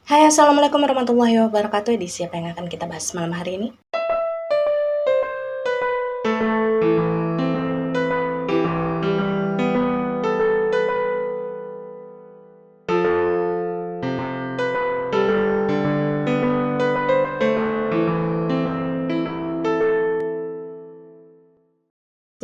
Hai, Assalamualaikum warahmatullahi wabarakatuh. Edisi apa yang akan kita bahas malam hari ini?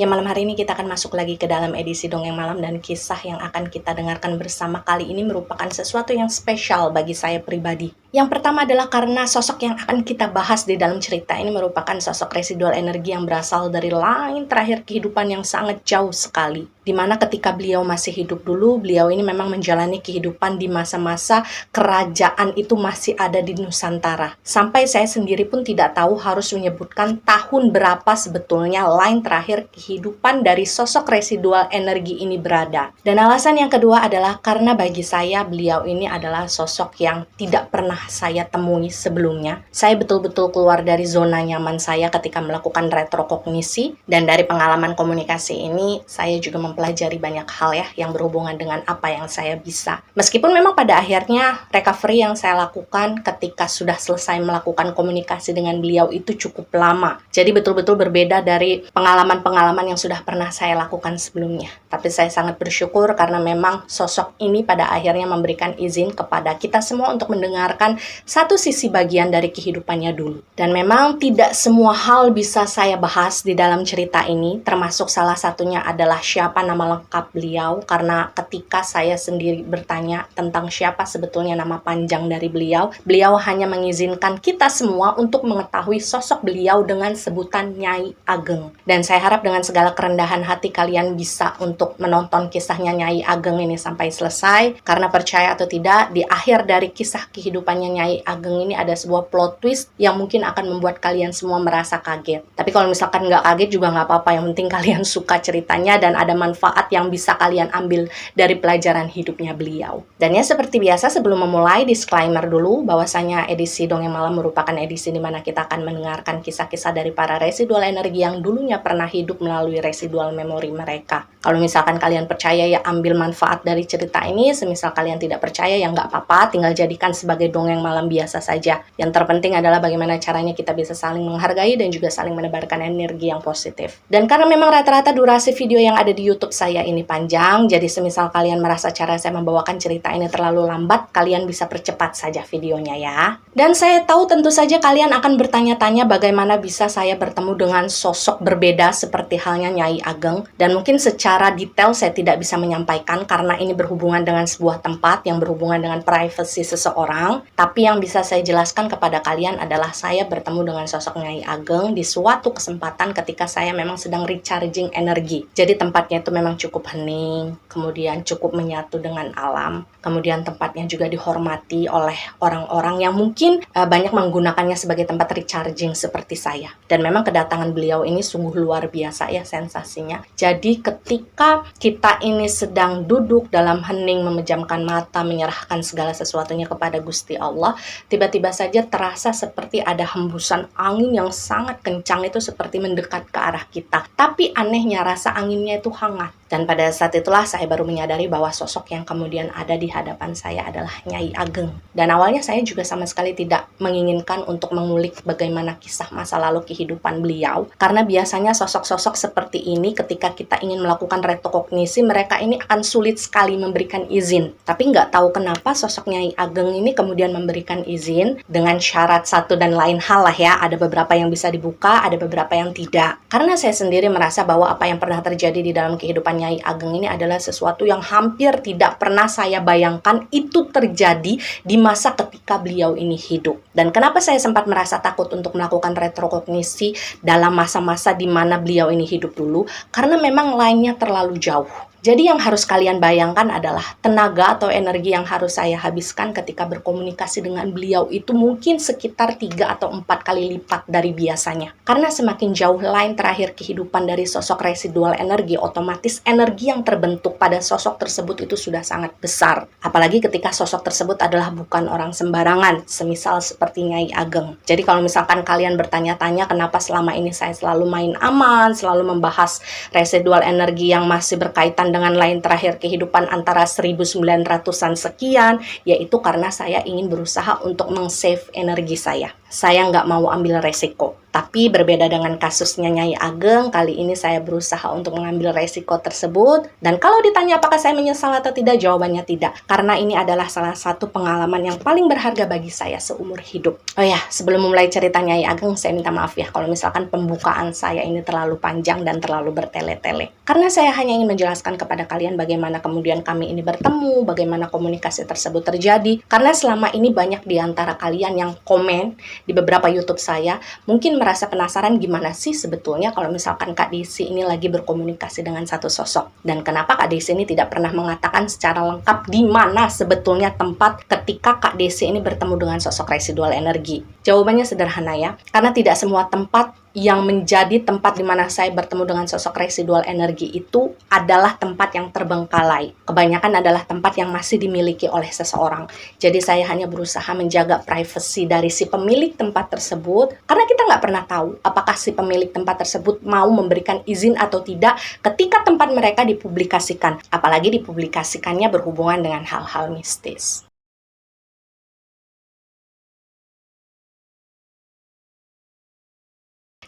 Ya, malam hari ini kita akan masuk lagi ke dalam edisi Dongeng Malam, dan kisah yang akan kita dengarkan bersama kali ini merupakan sesuatu yang spesial bagi saya pribadi. Yang pertama adalah karena sosok yang akan kita bahas di dalam cerita ini merupakan sosok residual energi yang berasal dari lain terakhir kehidupan yang sangat jauh sekali. Dimana ketika beliau masih hidup dulu, beliau ini memang menjalani kehidupan di masa-masa kerajaan itu masih ada di Nusantara. Sampai saya sendiri pun tidak tahu harus menyebutkan tahun berapa sebetulnya line terakhir kehidupan dari sosok residual energi ini berada. Dan alasan yang kedua adalah karena bagi saya beliau ini adalah sosok yang tidak pernah saya temui sebelumnya. Saya betul-betul keluar dari zona nyaman saya ketika melakukan retrokognisi, dan dari pengalaman komunikasi ini saya juga mempelajari banyak hal ya yang berhubungan dengan apa yang saya bisa. Meskipun memang pada akhirnya recovery yang saya lakukan ketika sudah selesai melakukan komunikasi dengan beliau itu cukup lama. Jadi betul-betul berbeda dari pengalaman-pengalaman yang sudah pernah saya lakukan sebelumnya. Tapi saya sangat bersyukur karena memang sosok ini pada akhirnya memberikan izin kepada kita semua untuk mendengarkan satu sisi bagian dari kehidupannya dulu. Dan memang tidak semua hal bisa saya bahas di dalam cerita ini, termasuk salah satunya adalah siapa nama lengkap beliau, karena ketika saya sendiri bertanya tentang siapa sebetulnya nama panjang dari beliau, beliau hanya mengizinkan kita semua untuk mengetahui sosok beliau dengan sebutan Nyai Ageng. Dan saya harap dengan segala kerendahan hati kalian bisa untuk menonton kisahnya Nyai Ageng ini sampai selesai, karena percaya atau tidak, di akhir dari kisah kehidupannya Nyai Ageng ini ada sebuah plot twist yang mungkin akan membuat kalian semua merasa kaget. Tapi kalau misalkan nggak kaget juga nggak apa-apa, yang penting kalian suka ceritanya dan ada manfaat yang bisa kalian ambil dari pelajaran hidupnya beliau. Dan ya seperti biasa, sebelum memulai, disclaimer dulu bahwasanya edisi Dongeng Malam merupakan edisi di mana kita akan mendengarkan kisah-kisah dari para residual energi yang dulunya pernah hidup melalui residual memori mereka. Kalau misalkan kalian percaya ya ambil manfaat dari cerita ini, semisal kalian tidak percaya ya nggak apa-apa, tinggal jadikan sebagai dongeng malam biasa saja. Yang terpenting adalah bagaimana caranya kita bisa saling menghargai dan juga saling menebarkan energi yang positif. Dan karena memang rata-rata durasi video yang ada di YouTube saya ini panjang, jadi semisal kalian merasa cara saya membawakan cerita ini terlalu lambat, kalian bisa percepat saja videonya ya. Dan saya tahu tentu saja kalian akan bertanya-tanya bagaimana bisa saya bertemu dengan sosok berbeda seperti halnya Nyai Ageng, dan mungkin secara detail saya tidak bisa menyampaikan karena ini berhubungan dengan sebuah tempat yang berhubungan dengan privasi seseorang. Tapi yang bisa saya jelaskan kepada kalian adalah saya bertemu dengan sosok Nyai Ageng di suatu kesempatan ketika saya memang sedang recharging energi. Jadi tempatnya itu memang cukup hening, kemudian cukup menyatu dengan alam, kemudian tempatnya juga dihormati oleh orang-orang yang mungkin banyak menggunakannya sebagai tempat recharging seperti saya. Dan memang kedatangan beliau ini sungguh luar biasa ya sensasinya. Jadi ketika kita ini sedang duduk dalam hening, memejamkan mata, menyerahkan segala sesuatunya kepada Gusti Allah, tiba-tiba saja terasa seperti ada hembusan angin yang sangat kencang itu seperti mendekat ke arah kita. Tapi anehnya rasa anginnya itu hangat. Dan pada saat itulah saya baru menyadari bahwa sosok yang kemudian ada di hadapan saya adalah Nyai Ageng. Dan awalnya saya juga sama sekali tidak menginginkan untuk mengulik bagaimana kisah masa lalu kehidupan beliau. Karena biasanya sosok-sosok seperti ini ketika kita ingin melakukan retrokognisi, mereka ini akan sulit sekali memberikan izin. Tapi nggak tahu kenapa sosok Nyai Ageng ini kemudian memberikan izin dengan syarat satu dan lain hal lah ya. Ada beberapa yang bisa dibuka, ada beberapa yang tidak. Karena saya sendiri merasa bahwa apa yang pernah terjadi di dalam kehidupan Nyai Ageng ini adalah sesuatu yang hampir tidak pernah saya bayangkan itu terjadi di masa ketika beliau ini hidup. Dan kenapa saya sempat merasa takut untuk melakukan retrokognisi dalam masa-masa di mana beliau ini hidup dulu, karena memang lainnya terlalu jauh. Jadi yang harus kalian bayangkan adalah tenaga atau energi yang harus saya habiskan ketika berkomunikasi dengan beliau itu mungkin sekitar 3 atau 4 kali lipat dari biasanya. Karena semakin jauh line terakhir kehidupan dari sosok residual energi, otomatis energi yang terbentuk pada sosok tersebut itu sudah sangat besar. Apalagi ketika sosok tersebut adalah bukan orang sembarangan, semisal seperti Nyai Ageng. Jadi kalau misalkan kalian bertanya-tanya kenapa selama ini saya selalu main aman, selalu membahas residual energi yang masih berkaitan pandangan lain terakhir kehidupan antara 1900-an sekian, yaitu karena saya ingin berusaha untuk meng-save energi saya. Saya nggak mau ambil resiko. Tapi berbeda dengan kasusnya Nyai Ageng, kali ini saya berusaha untuk mengambil resiko tersebut. Dan kalau ditanya apakah saya menyesal atau tidak, jawabannya tidak. Karena ini adalah salah satu pengalaman yang paling berharga bagi saya seumur hidup. Oh ya, sebelum memulai cerita Nyai Ageng, saya minta maaf ya kalau misalkan pembukaan saya ini terlalu panjang dan terlalu bertele-tele. Karena saya hanya ingin menjelaskan kepada kalian bagaimana kemudian kami ini bertemu, bagaimana komunikasi tersebut terjadi. Karena selama ini banyak di antara kalian yang komen di beberapa YouTube saya, mungkin merasa penasaran gimana sih sebetulnya kalau misalkan Kak Desi ini lagi berkomunikasi dengan satu sosok. Dan kenapa Kak Desi ini tidak pernah mengatakan secara lengkap di mana sebetulnya tempat ketika Kak Desi ini bertemu dengan sosok residual energi. Jawabannya sederhana ya, karena tidak semua tempat yang menjadi tempat di mana saya bertemu dengan sosok residual energi itu adalah tempat yang terbengkalai. Kebanyakan adalah tempat yang masih dimiliki oleh seseorang. Jadi saya hanya berusaha menjaga privasi dari si pemilik tempat tersebut, karena kita nggak pernah tahu apakah si pemilik tempat tersebut mau memberikan izin atau tidak ketika tempat mereka dipublikasikan. Apalagi dipublikasikannya berhubungan dengan hal-hal mistis.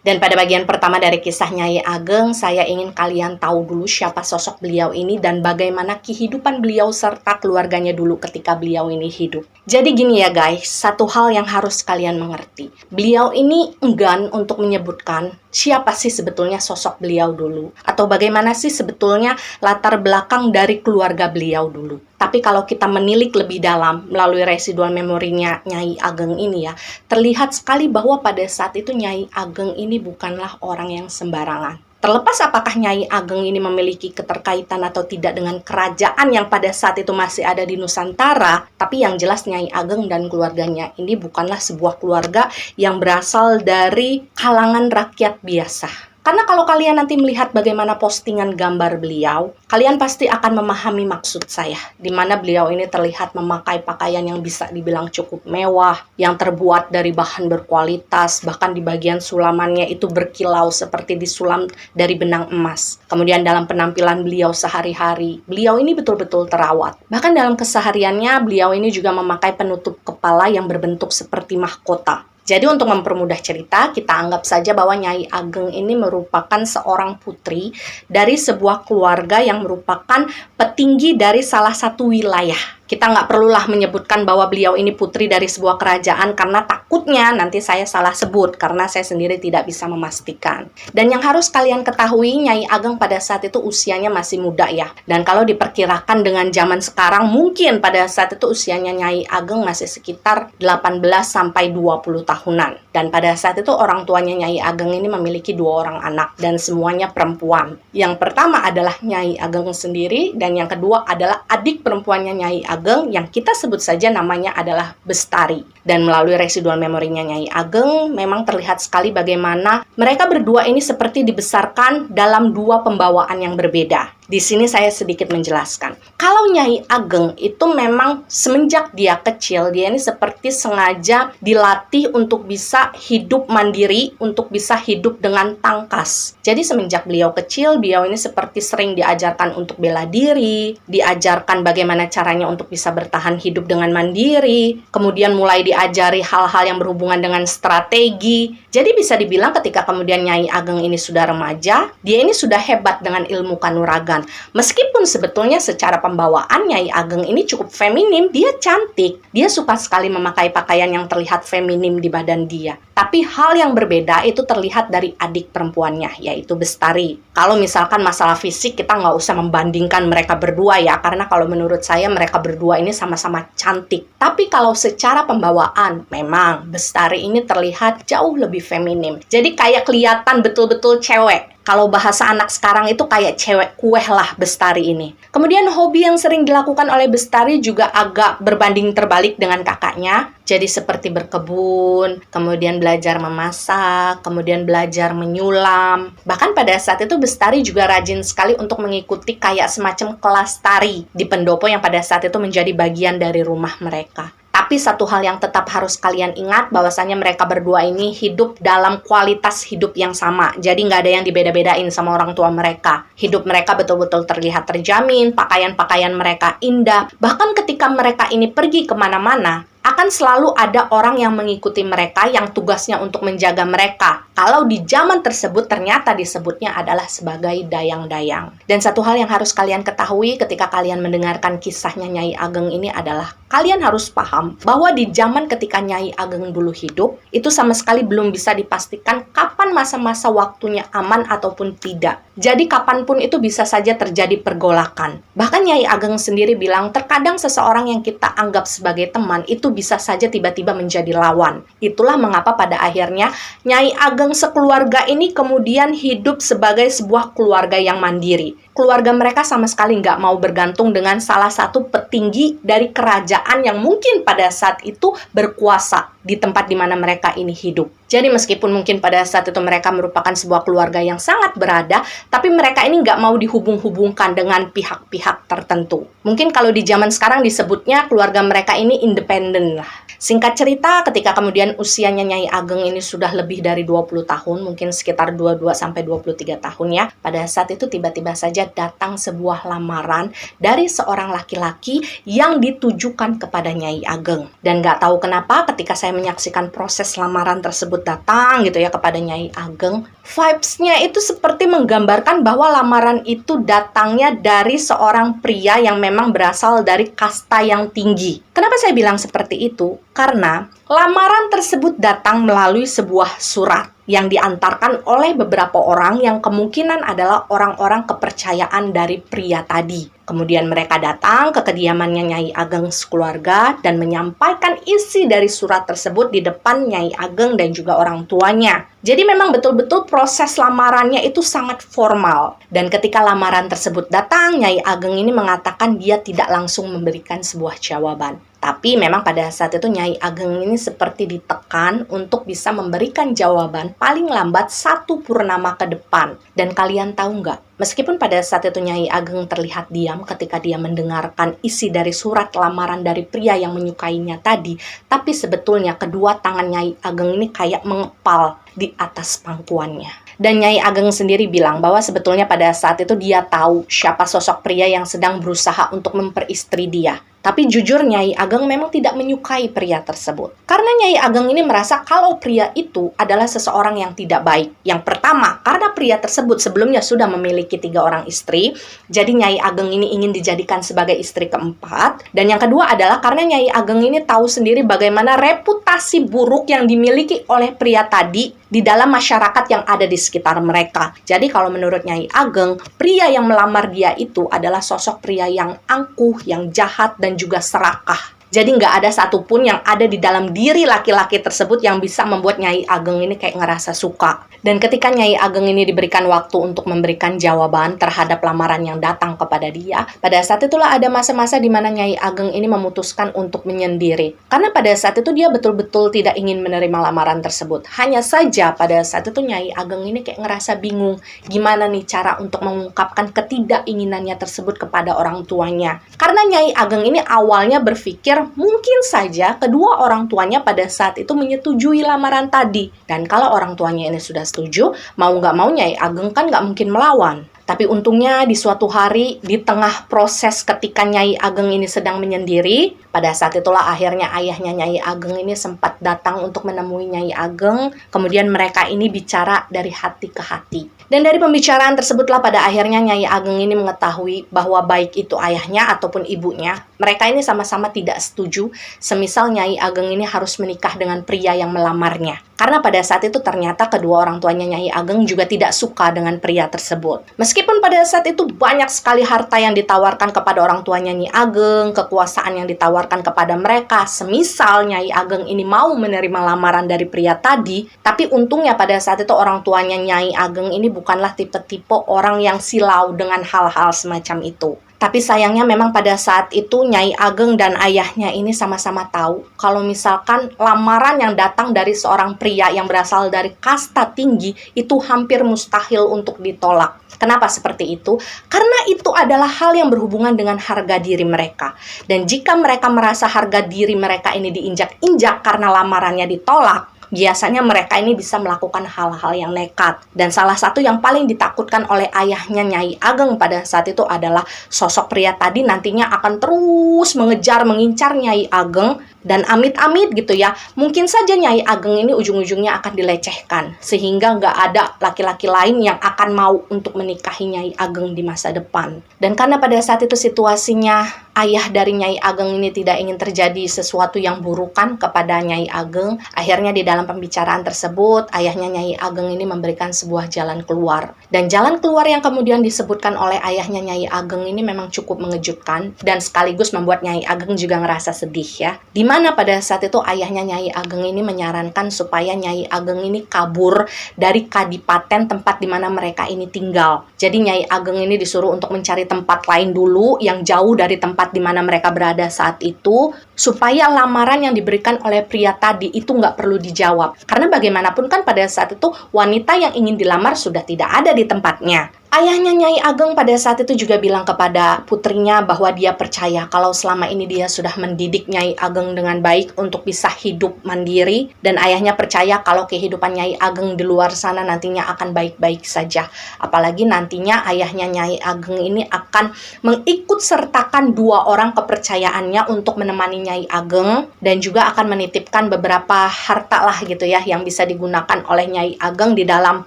Dan pada bagian pertama dari kisah Nyai Ageng, saya ingin kalian tahu dulu siapa sosok beliau ini dan bagaimana kehidupan beliau serta keluarganya dulu ketika beliau ini hidup. Jadi gini ya guys, satu hal yang harus kalian mengerti. Beliau ini enggan untuk menyebutkan siapa sih sebetulnya sosok beliau dulu. Atau bagaimana sih sebetulnya latar belakang dari keluarga beliau dulu. Tapi kalau kita menilik lebih dalam melalui residual memorinya Nyai Ageng ini ya, terlihat sekali bahwa pada saat itu Nyai Ageng ini bukanlah orang yang sembarangan. Terlepas apakah Nyai Ageng ini memiliki keterkaitan atau tidak dengan kerajaan yang pada saat itu masih ada di Nusantara, tapi yang jelas Nyai Ageng dan keluarganya ini bukanlah sebuah keluarga yang berasal dari kalangan rakyat biasa. Karena kalau kalian nanti melihat bagaimana postingan gambar beliau, kalian pasti akan memahami maksud saya. Di mana beliau ini terlihat memakai pakaian yang bisa dibilang cukup mewah, yang terbuat dari bahan berkualitas, bahkan di bagian sulamannya itu berkilau seperti disulam dari benang emas. Kemudian dalam penampilan beliau sehari-hari, beliau ini betul-betul terawat. Bahkan dalam kesehariannya, beliau ini juga memakai penutup kepala yang berbentuk seperti mahkota. Jadi untuk mempermudah cerita, kita anggap saja bahwa Nyai Ageng ini merupakan seorang putri dari sebuah keluarga yang merupakan petinggi dari salah satu wilayah. Kita nggak perlulah menyebutkan bahwa beliau ini putri dari sebuah kerajaan karena takutnya nanti saya salah sebut karena saya sendiri tidak bisa memastikan. Dan yang harus kalian ketahui, Nyai Ageng pada saat itu usianya masih muda ya. Dan kalau diperkirakan dengan zaman sekarang, mungkin pada saat itu usianya Nyai Ageng masih sekitar 18 sampai 20 tahunan. Dan pada saat itu orang tuanya Nyai Ageng ini memiliki 2 orang anak dan semuanya perempuan. Yang pertama adalah Nyai Ageng sendiri dan yang kedua adalah adik perempuannya Nyai Ageng yang kita sebut saja namanya adalah Bestari. Dan melalui residual memorinya Nyai Ageng memang terlihat sekali bagaimana mereka berdua ini seperti dibesarkan dalam 2 pembawaan yang berbeda. Di sini saya sedikit menjelaskan. Kalau Nyai Ageng itu memang semenjak dia kecil, dia ini seperti sengaja dilatih untuk bisa hidup mandiri, untuk bisa hidup dengan tangkas. Jadi semenjak beliau kecil, beliau ini seperti sering diajarkan untuk bela diri, diajarkan bagaimana caranya untuk bisa bertahan hidup dengan mandiri, kemudian mulai diajari hal-hal yang berhubungan dengan strategi. Jadi bisa dibilang ketika kemudian Nyai Ageng ini sudah remaja, dia ini sudah hebat dengan ilmu kanuragan. Meskipun sebetulnya secara pembawaan Nyai Ageng ini cukup feminim, dia cantik, dia suka sekali memakai pakaian yang terlihat feminim di badan dia. Tapi hal yang berbeda itu terlihat dari adik perempuannya, yaitu Bestari. Kalau misalkan masalah fisik, kita nggak usah membandingkan mereka berdua ya, karena kalau menurut saya mereka berdua ini sama-sama cantik. Tapi kalau secara pembawaan, memang Bestari ini terlihat jauh lebih feminim. Jadi kayak kelihatan betul-betul cewek. Kalau bahasa anak sekarang itu kayak cewek kueh lah Bestari ini. Kemudian hobi yang sering dilakukan oleh Bestari juga agak berbanding terbalik dengan kakaknya. Jadi seperti berkebun, kemudian belajar memasak, kemudian belajar menyulam. Bahkan pada saat itu Bestari juga rajin sekali untuk mengikuti kayak semacam kelas tari di pendopo yang pada saat itu menjadi bagian dari rumah mereka. Tapi satu hal yang tetap harus kalian ingat, bahwasanya mereka berdua ini hidup dalam kualitas hidup yang sama. Jadi nggak ada yang dibeda-bedain sama orang tua mereka. Hidup mereka betul-betul terlihat terjamin, pakaian-pakaian mereka indah. Bahkan ketika mereka ini pergi kemana-mana, akan selalu ada orang yang mengikuti mereka yang tugasnya untuk menjaga mereka. Kalau di zaman tersebut ternyata disebutnya adalah sebagai dayang-dayang. Dan satu hal yang harus kalian ketahui ketika kalian mendengarkan kisahnya Nyai Ageng ini adalah kalian harus paham bahwa di zaman ketika Nyai Ageng dulu hidup, itu sama sekali belum bisa dipastikan kapan masa-masa waktunya aman ataupun tidak. Jadi kapanpun itu bisa saja terjadi pergolakan. Bahkan Nyai Ageng sendiri bilang terkadang seseorang yang kita anggap sebagai teman itu bisa saja tiba-tiba menjadi lawan. Itulah mengapa pada akhirnya Nyai Ageng sekeluarga ini kemudian hidup sebagai sebuah keluarga yang mandiri. Keluarga mereka sama sekali nggak mau bergantung dengan salah satu petinggi dari kerajaan yang mungkin pada saat itu berkuasa di tempat di mana mereka ini hidup. Jadi meskipun mungkin pada saat itu mereka merupakan sebuah keluarga yang sangat berada, tapi mereka ini nggak mau dihubung-hubungkan dengan pihak-pihak tertentu. Mungkin kalau di zaman sekarang disebutnya keluarga mereka ini independen lah. Singkat cerita, ketika kemudian usianya Nyai Ageng ini sudah lebih dari 20 tahun, mungkin sekitar 22-23 tahun ya, pada saat itu tiba-tiba saja datang sebuah lamaran dari seorang laki-laki yang ditujukan kepada Nyai Ageng. Dan nggak tahu kenapa ketika saya menyaksikan proses lamaran tersebut datang gitu ya kepada Nyai Ageng, vibes-nya itu seperti menggambarkan bahwa lamaran itu datangnya dari seorang pria yang memang berasal dari kasta yang tinggi. Kenapa saya bilang seperti itu? Karena lamaran tersebut datang melalui sebuah surat yang diantarkan oleh beberapa orang yang kemungkinan adalah orang-orang kepercayaan dari pria tadi. Kemudian mereka datang ke kediamannya Nyai Ageng sekeluarga dan menyampaikan isi dari surat tersebut di depan Nyai Ageng dan juga orang tuanya. Jadi memang betul-betul proses lamarannya itu sangat formal. Dan ketika lamaran tersebut datang, Nyai Ageng ini mengatakan dia tidak langsung memberikan sebuah jawaban. Tapi memang pada saat itu Nyai Ageng ini seperti ditekan untuk bisa memberikan jawaban paling lambat 1 purnama ke depan. Dan kalian tahu nggak? Meskipun pada saat itu Nyai Ageng terlihat diam ketika dia mendengarkan isi dari surat lamaran dari pria yang menyukainya tadi, tapi sebetulnya kedua tangan Nyai Ageng ini kayak mengepal di atas pangkuannya. Dan Nyai Ageng sendiri bilang bahwa sebetulnya pada saat itu dia tahu siapa sosok pria yang sedang berusaha untuk memperistri dia. Tapi jujur Nyai Ageng memang tidak menyukai pria tersebut. Karena Nyai Ageng ini merasa kalau pria itu adalah seseorang yang tidak baik. Yang pertama, karena pria tersebut sebelumnya sudah memiliki 3 orang istri, jadi Nyai Ageng ini ingin dijadikan sebagai istri keempat. Dan yang kedua adalah karena Nyai Ageng ini tahu sendiri bagaimana reputasi buruk yang dimiliki oleh pria tadi di dalam masyarakat yang ada di sekitar mereka. Jadi kalau menurut Nyai Ageng, pria yang melamar dia itu adalah sosok pria yang angkuh, yang jahat, dan juga serakah. Jadi nggak ada satupun yang ada di dalam diri laki-laki tersebut yang bisa membuat Nyai Ageng ini kayak ngerasa suka. Dan ketika Nyai Ageng ini diberikan waktu untuk memberikan jawaban terhadap lamaran yang datang kepada dia, pada saat itulah ada masa-masa di mana Nyai Ageng ini memutuskan untuk menyendiri. Karena pada saat itu dia betul-betul tidak ingin menerima lamaran tersebut. Hanya saja pada saat itu Nyai Ageng ini kayak ngerasa bingung gimana nih cara untuk mengungkapkan ketidakinginannya tersebut kepada orang tuanya. Karena Nyai Ageng ini awalnya berpikir mungkin saja kedua orang tuanya pada saat itu menyetujui lamaran tadi. Dan kalau orang tuanya ini sudah setuju, mau nggak mau Nyai Ageng kan nggak mungkin melawan. Tapi untungnya di suatu hari, di tengah proses ketika Nyai Ageng ini sedang menyendiri, pada saat itulah akhirnya ayahnya Nyai Ageng ini sempat datang untuk menemui Nyai Ageng. Kemudian mereka ini bicara dari hati ke hati. Dan dari pembicaraan tersebutlah pada akhirnya Nyai Ageng ini mengetahui bahwa baik itu ayahnya ataupun ibunya, mereka ini sama-sama tidak setuju semisal Nyai Ageng ini harus menikah dengan pria yang melamarnya. Karena pada saat itu ternyata kedua orang tuanya Nyai Ageng juga tidak suka dengan pria tersebut. Meskipun pada saat itu banyak sekali harta yang ditawarkan kepada orang tuanya Nyai Ageng, kekuasaan yang ditawarkan kepada mereka, semisal Nyai Ageng ini mau menerima lamaran dari pria tadi, tapi untungnya pada saat itu orang tuanya Nyai Ageng ini bukanlah tipe-tipe orang yang silau dengan hal-hal semacam itu. Tapi sayangnya memang pada saat itu Nyai Ageng dan ayahnya ini sama-sama tahu kalau misalkan lamaran yang datang dari seorang pria yang berasal dari kasta tinggi itu hampir mustahil untuk ditolak. Kenapa seperti itu? Karena itu adalah hal yang berhubungan dengan harga diri mereka. Dan jika mereka merasa harga diri mereka ini diinjak-injak karena lamarannya ditolak, biasanya mereka ini bisa melakukan hal-hal yang nekat. Dan salah satu yang paling ditakutkan oleh ayahnya Nyai Ageng pada saat itu adalah sosok pria tadi nantinya akan terus mengejar, mengincar Nyai Ageng. Dan amit-amit gitu ya, mungkin saja Nyai Ageng ini ujung-ujungnya akan dilecehkan. Sehingga nggak ada laki-laki lain yang akan mau untuk menikahi Nyai Ageng di masa depan. Dan karena pada saat itu situasinya ayah dari Nyai Ageng ini tidak ingin terjadi sesuatu yang burukan kepada Nyai Ageng, akhirnya di dalam pembicaraan tersebut, ayahnya Nyai Ageng ini memberikan sebuah jalan keluar. Dan jalan keluar yang kemudian disebutkan oleh ayahnya Nyai Ageng ini memang cukup mengejutkan dan sekaligus membuat Nyai Ageng juga ngerasa sedih ya. Dimana pada saat itu ayahnya Nyai Ageng ini menyarankan supaya Nyai Ageng ini kabur dari kadipaten tempat dimana mereka ini tinggal. Jadi Nyai Ageng ini disuruh untuk mencari tempat lain dulu yang jauh dari tempat di mana mereka berada saat itu, supaya lamaran yang diberikan oleh pria tadi itu nggak perlu dijawab. Karena bagaimanapun kan pada saat itu wanita yang ingin dilamar sudah tidak ada di tempatnya. Ayahnya Nyai Ageng pada saat itu juga bilang kepada putrinya bahwa dia percaya kalau selama ini dia sudah mendidik Nyai Ageng dengan baik untuk bisa hidup mandiri, dan ayahnya percaya kalau kehidupan Nyai Ageng di luar sana nantinya akan baik-baik saja. Apalagi nantinya ayahnya Nyai Ageng ini akan mengikut sertakan 2 orang kepercayaannya untuk menemani Nyai Ageng, dan juga akan menitipkan beberapa harta lah gitu ya yang bisa digunakan oleh Nyai Ageng di dalam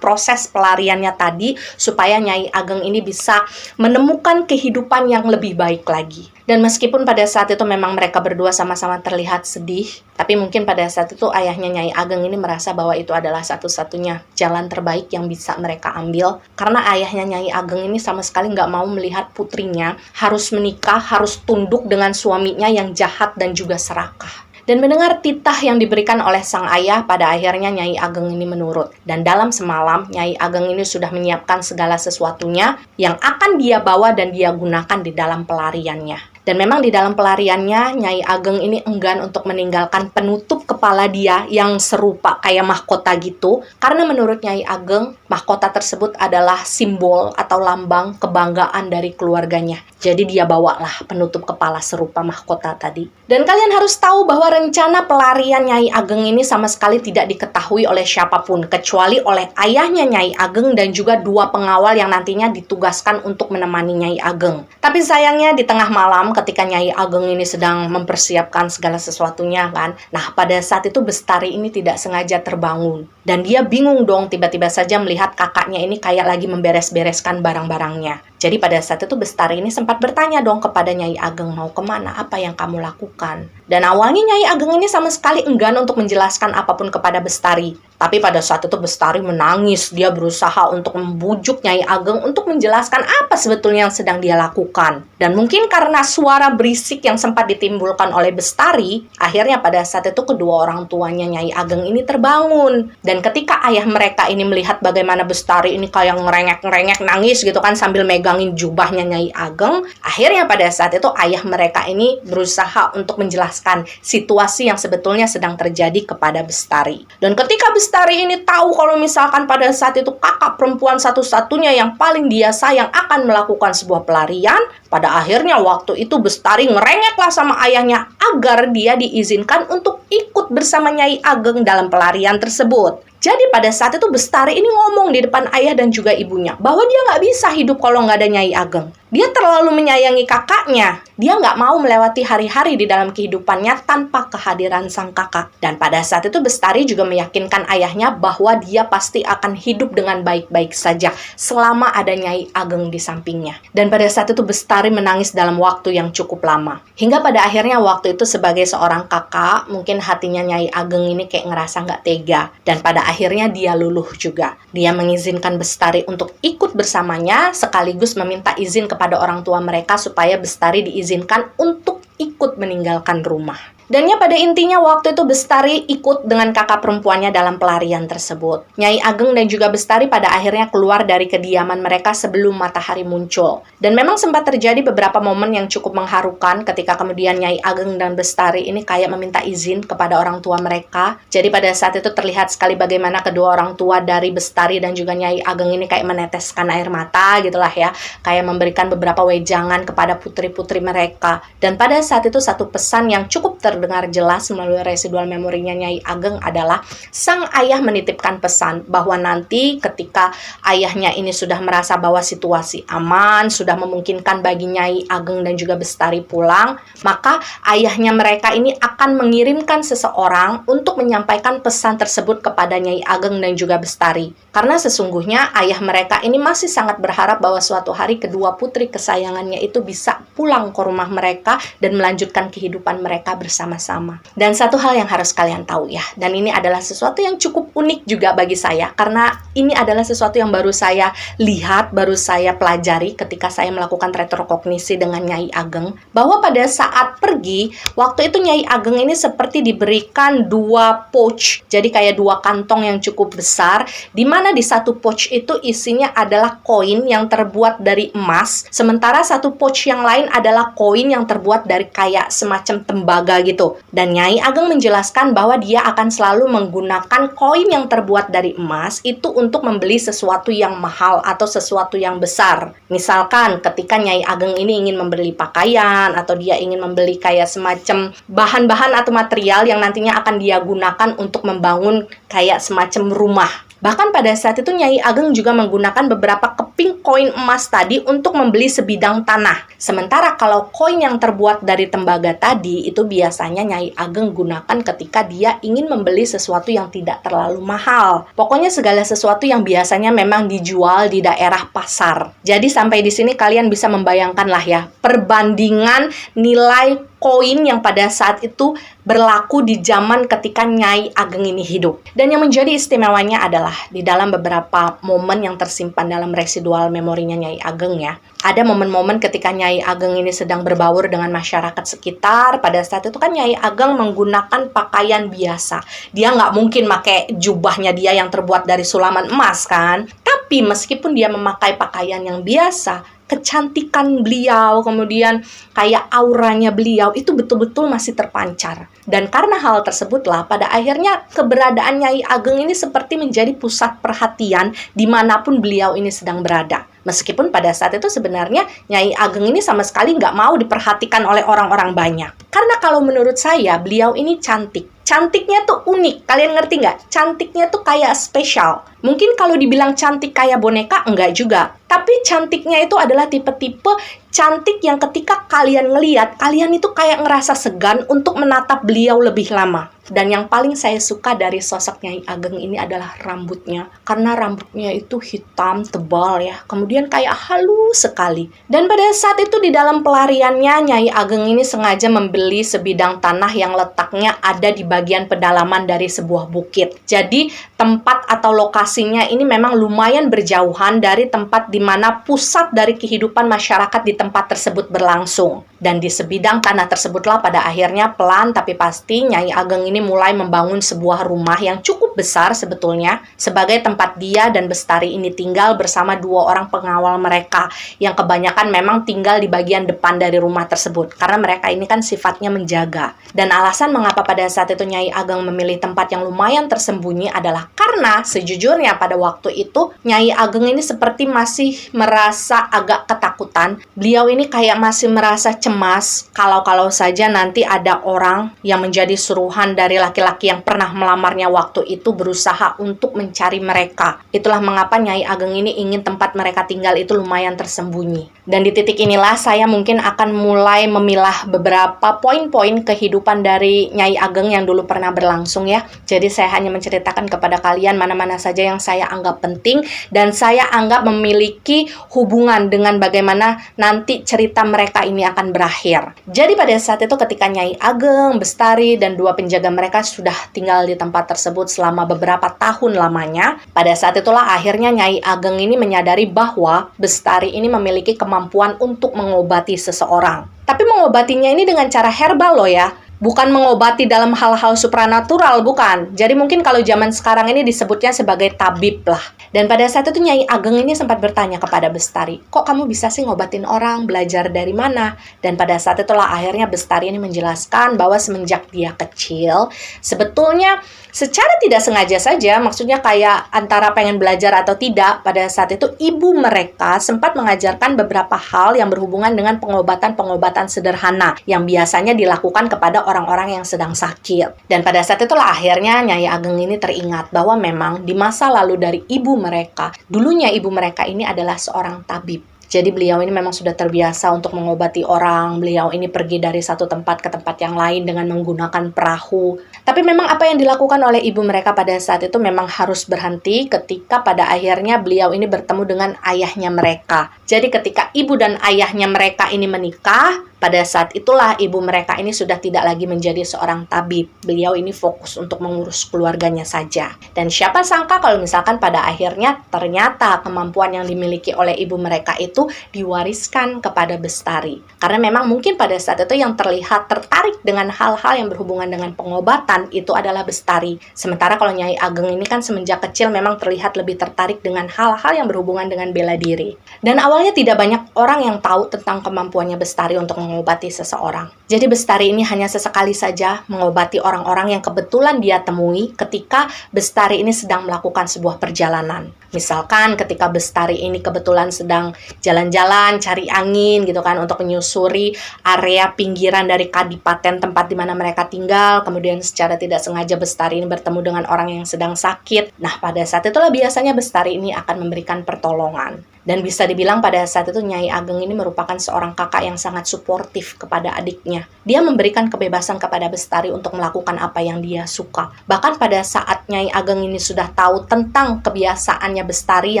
proses pelariannya tadi, supaya Nyai Ageng ini bisa menemukan kehidupan yang lebih baik lagi. Dan meskipun pada saat itu memang mereka berdua sama-sama terlihat sedih, tapi mungkin pada saat itu ayahnya Nyai Ageng ini merasa bahwa itu adalah satu-satunya jalan terbaik yang bisa mereka ambil. Karena ayahnya Nyai Ageng ini sama sekali nggak mau melihat putrinya harus menikah, harus tunduk dengan suaminya yang jahat dan juga serakah. Dan mendengar titah yang diberikan oleh sang ayah, pada akhirnya Nyai Ageng ini menurut. Dan dalam semalam, Nyai Ageng ini sudah menyiapkan segala sesuatunya yang akan dia bawa dan dia gunakan di dalam pelariannya. Dan memang di dalam pelariannya, Nyai Ageng ini enggan untuk meninggalkan penutup kepala dia yang serupa kayak mahkota gitu. Karena menurut Nyai Ageng, mahkota tersebut adalah simbol atau lambang kebanggaan dari keluarganya. Jadi dia bawalah penutup kepala serupa mahkota tadi. Dan kalian harus tahu bahwa rencana pelarian Nyai Ageng ini sama sekali tidak diketahui oleh siapapun, kecuali oleh ayahnya Nyai Ageng dan juga 2 pengawal yang nantinya ditugaskan untuk menemani Nyai Ageng. Tapi sayangnya di tengah malam, ketika Nyai Ageng ini sedang mempersiapkan segala sesuatunya kan, nah pada saat itu Bestari ini tidak sengaja terbangun. Dan dia bingung dong tiba-tiba saja melihat kakaknya ini kayak lagi memberes-bereskan barang-barangnya. Jadi pada saat itu Bestari ini sempat bertanya dong kepada Nyai Ageng, mau kemana, apa yang kamu lakukan? Dan awalnya Nyai Ageng ini sama sekali enggan untuk menjelaskan apapun kepada Bestari. Tapi pada saat itu Bestari menangis, dia berusaha untuk membujuk Nyai Ageng untuk menjelaskan apa sebetulnya yang sedang dia lakukan. Dan mungkin karena suara berisik yang sempat ditimbulkan oleh Bestari, akhirnya pada saat itu kedua orang tuanya Nyai Ageng ini terbangun. Dan ketika ayah mereka ini melihat bagaimana Bestari ini kayak ngerengek-ngerengek nangis gitu kan sambil megangin jubahnya Nyai Ageng, akhirnya pada saat itu ayah mereka ini berusaha untuk menjelaskan situasi yang sebetulnya sedang terjadi kepada Bestari. Dan ketika Bestari ini tahu kalau misalkan pada saat itu kakak perempuan satu-satunya yang paling dia sayang akan melakukan sebuah pelarian, pada akhirnya waktu itu Bestari ngerengeklah sama ayahnya agar dia diizinkan untuk ikut bersama Nyai Ageng dalam pelarian tersebut. Jadi pada saat itu Bestari ini ngomong di depan ayah dan juga ibunya bahwa dia nggak bisa hidup kalau nggak ada Nyai Ageng. Dia terlalu menyayangi kakaknya. Dia nggak mau melewati hari-hari di dalam kehidupannya tanpa kehadiran sang kakak. Dan pada saat itu Bestari juga meyakinkan ayahnya bahwa dia pasti akan hidup dengan baik-baik saja selama ada Nyai Ageng di sampingnya. Dan pada saat itu Bestari menangis dalam waktu yang cukup lama. Hingga pada akhirnya waktu itu sebagai seorang kakak, mungkin hatinya Nyai Ageng ini kayak ngerasa nggak tega. Dan pada akhirnya dia luluh juga. Dia mengizinkan Bestari untuk ikut bersamanya sekaligus meminta izin kepada orang tua mereka supaya Bestari diizinkan untuk ikut meninggalkan rumah. Dan ya pada intinya waktu itu Bestari ikut dengan kakak perempuannya dalam pelarian tersebut. Nyai Ageng dan juga Bestari pada akhirnya keluar dari kediaman mereka sebelum matahari muncul. Dan memang sempat terjadi beberapa momen yang cukup mengharukan ketika kemudian Nyai Ageng dan Bestari ini kayak meminta izin kepada orang tua mereka. Jadi pada saat itu terlihat sekali bagaimana kedua orang tua dari Bestari dan juga Nyai Ageng ini kayak meneteskan air mata gitulah ya. Kayak memberikan beberapa wejangan kepada putri-putri mereka. Dan pada saat itu satu pesan yang cukup terdengar jelas melalui residual memorinya Nyai Ageng adalah sang ayah menitipkan pesan bahwa nanti ketika ayahnya ini sudah merasa bahwa situasi aman, sudah memungkinkan bagi Nyai Ageng dan juga Bestari pulang, maka ayahnya mereka ini akan mengirimkan seseorang untuk menyampaikan pesan tersebut kepada Nyai Ageng dan juga Bestari. Karena sesungguhnya ayah mereka ini masih sangat berharap bahwa suatu hari kedua putri kesayangannya itu bisa pulang ke rumah mereka dan melanjutkan kehidupan mereka bersama-sama. Dan satu hal yang harus kalian tahu ya, dan ini adalah sesuatu yang cukup unik juga bagi saya, karena ini adalah sesuatu yang baru saya lihat, baru saya pelajari ketika saya melakukan retrokognisi dengan Nyai Ageng, bahwa pada saat pergi, waktu itu Nyai Ageng ini seperti diberikan dua pouch, jadi kayak dua kantong yang cukup besar, di mana di satu pouch itu isinya adalah koin yang terbuat dari emas, sementara satu pouch yang lain adalah koin yang terbuat dari kayak semacam tembaga gitu. Dan Nyai Ageng menjelaskan bahwa dia akan selalu menggunakan koin yang terbuat dari emas itu untuk membeli sesuatu yang mahal atau sesuatu yang besar. Misalkan ketika Nyai Ageng ini ingin membeli pakaian atau dia ingin membeli kayak semacam bahan-bahan atau material yang nantinya akan dia gunakan untuk membangun kayak semacam rumah. Bahkan pada saat itu Nyai Ageng juga menggunakan beberapa keping koin emas tadi untuk membeli sebidang tanah. Sementara kalau koin yang terbuat dari tembaga tadi itu biasanya Nyai Ageng gunakan ketika dia ingin membeli sesuatu yang tidak terlalu mahal. Pokoknya segala sesuatu yang biasanya memang dijual di daerah pasar. Jadi sampai di sini kalian bisa membayangkan lah ya perbandingan nilai koin yang pada saat itu berlaku di zaman ketika Nyai Ageng ini hidup. Dan yang menjadi istimewanya adalah di dalam beberapa momen yang tersimpan dalam residual memorinya Nyai Ageng ya. Ada momen-momen ketika Nyai Ageng ini sedang berbaur dengan masyarakat sekitar. Pada saat itu kan Nyai Ageng menggunakan pakaian biasa. Dia nggak mungkin pakai jubahnya dia yang terbuat dari sulaman emas kan. Tapi meskipun dia memakai pakaian yang biasa, kecantikan beliau, kemudian kayak auranya beliau itu betul-betul masih terpancar. Dan karena hal tersebutlah pada akhirnya keberadaan Nyai Ageng ini seperti menjadi pusat perhatian dimanapun beliau ini sedang berada. Meskipun pada saat itu sebenarnya Nyai Ageng ini sama sekali nggak mau diperhatikan oleh orang-orang banyak. Karena kalau menurut saya beliau ini cantik. Cantiknya tuh unik, kalian ngerti nggak? Cantiknya tuh kayak spesial. Mungkin kalau dibilang cantik kayak boneka, enggak juga. Tapi cantiknya itu adalah tipe-tipe cantik yang ketika kalian ngeliat, kalian itu kayak ngerasa segan untuk menatap beliau lebih lama. Dan yang paling saya suka dari sosok Nyai Ageng ini adalah rambutnya. Karena rambutnya itu hitam, tebal ya. Kemudian kayak halus sekali. Dan pada saat itu di dalam pelariannya, Nyai Ageng ini sengaja membeli sebidang tanah yang letaknya ada di bagian pedalaman dari sebuah bukit. Jadi tempat atau lokasinya ini memang lumayan berjauhan dari tempat di mana pusat dari kehidupan masyarakat di tempat tersebut berlangsung. Dan di sebidang tanah tersebutlah pada akhirnya pelan tapi pasti Nyai Ageng ini mulai membangun sebuah rumah yang cukup besar sebetulnya sebagai tempat dia dan Bestari ini tinggal bersama dua orang pengawal mereka yang kebanyakan memang tinggal di bagian depan dari rumah tersebut karena mereka ini kan sifatnya menjaga. Dan alasan mengapa pada saat itu Nyai Ageng memilih tempat yang lumayan tersembunyi adalah karena sejujurnya pada waktu itu Nyai Ageng ini seperti masih merasa agak ketakutan. Beliau ini kayak masih merasa cemas kalau saja nanti ada orang yang menjadi suruhan dari laki-laki yang pernah melamarnya waktu itu berusaha untuk mencari mereka. Itulah mengapa Nyai Ageng ini ingin tempat mereka tinggal itu lumayan tersembunyi. Dan di titik inilah saya mungkin akan mulai memilah beberapa poin-poin kehidupan dari Nyai Ageng yang dulu pernah berlangsung ya. Jadi saya hanya menceritakan kepada kalian mana-mana saja yang saya anggap penting dan saya anggap memiliki hubungan dengan bagaimana nanti cerita mereka ini akan berakhir. Jadi pada saat itu ketika Nyai Ageng, Bestari, dan dua penjaga mereka sudah tinggal di tempat tersebut selama beberapa tahun lamanya, pada saat itulah akhirnya Nyai Ageng ini menyadari bahwa Bestari ini memiliki kemampuan untuk mengobati seseorang. Tapi mengobatinya ini dengan cara herbal loh ya. Bukan mengobati dalam hal-hal supranatural, bukan. Jadi mungkin kalau zaman sekarang ini disebutnya sebagai tabib lah. Dan pada saat itu Nyai Ageng ini sempat bertanya kepada Bestari, kok kamu bisa sih ngobatin orang, belajar dari mana? Dan pada saat itulah akhirnya Bestari ini menjelaskan bahwa semenjak dia kecil, sebetulnya secara tidak sengaja saja, maksudnya kayak antara pengen belajar atau tidak, pada saat itu ibu mereka sempat mengajarkan beberapa hal yang berhubungan dengan pengobatan-pengobatan sederhana yang biasanya dilakukan kepada orang-orang yang sedang sakit. Dan pada saat itulah akhirnya Nyai Ageng ini teringat bahwa memang di masa lalu dari ibu mereka, dulunya ibu mereka ini adalah seorang tabib. Jadi beliau ini memang sudah terbiasa untuk mengobati orang. Beliau ini pergi dari satu tempat ke tempat yang lain dengan menggunakan perahu. Tapi memang apa yang dilakukan oleh ibu mereka pada saat itu memang harus berhenti ketika pada akhirnya beliau ini bertemu dengan ayahnya mereka. Jadi ketika ibu dan ayahnya mereka ini menikah, pada saat itulah ibu mereka ini sudah tidak lagi menjadi seorang tabib. Beliau ini fokus untuk mengurus keluarganya saja. Dan siapa sangka kalau misalkan pada akhirnya ternyata kemampuan yang dimiliki oleh ibu mereka itu diwariskan kepada Bestari. Karena memang mungkin pada saat itu yang terlihat tertarik dengan hal-hal yang berhubungan dengan pengobatan itu adalah Bestari. Sementara kalau Nyai Ageng ini kan semenjak kecil memang terlihat lebih tertarik dengan hal-hal yang berhubungan dengan bela diri. Dan awalnya tidak banyak orang yang tahu tentang kemampuannya Bestari untuk mengobati seseorang. Jadi Bestari ini hanya sesekali saja mengobati orang-orang yang kebetulan dia temui ketika Bestari ini sedang melakukan sebuah perjalanan. Misalkan ketika Bestari ini kebetulan sedang jalan-jalan, cari angin gitu kan, untuk menyusuri area pinggiran dari kadipaten tempat di mana mereka tinggal, kemudian secara tidak sengaja Bestari ini bertemu dengan orang yang sedang sakit. Nah, pada saat itulah biasanya Bestari ini akan memberikan pertolongan. Dan bisa dibilang pada saat itu Nyai Ageng ini merupakan seorang kakak yang sangat suportif kepada adiknya. Dia memberikan kebebasan kepada Bestari untuk melakukan apa yang dia suka. Bahkan pada saat Nyai Ageng ini sudah tahu tentang kebiasaannya Bestari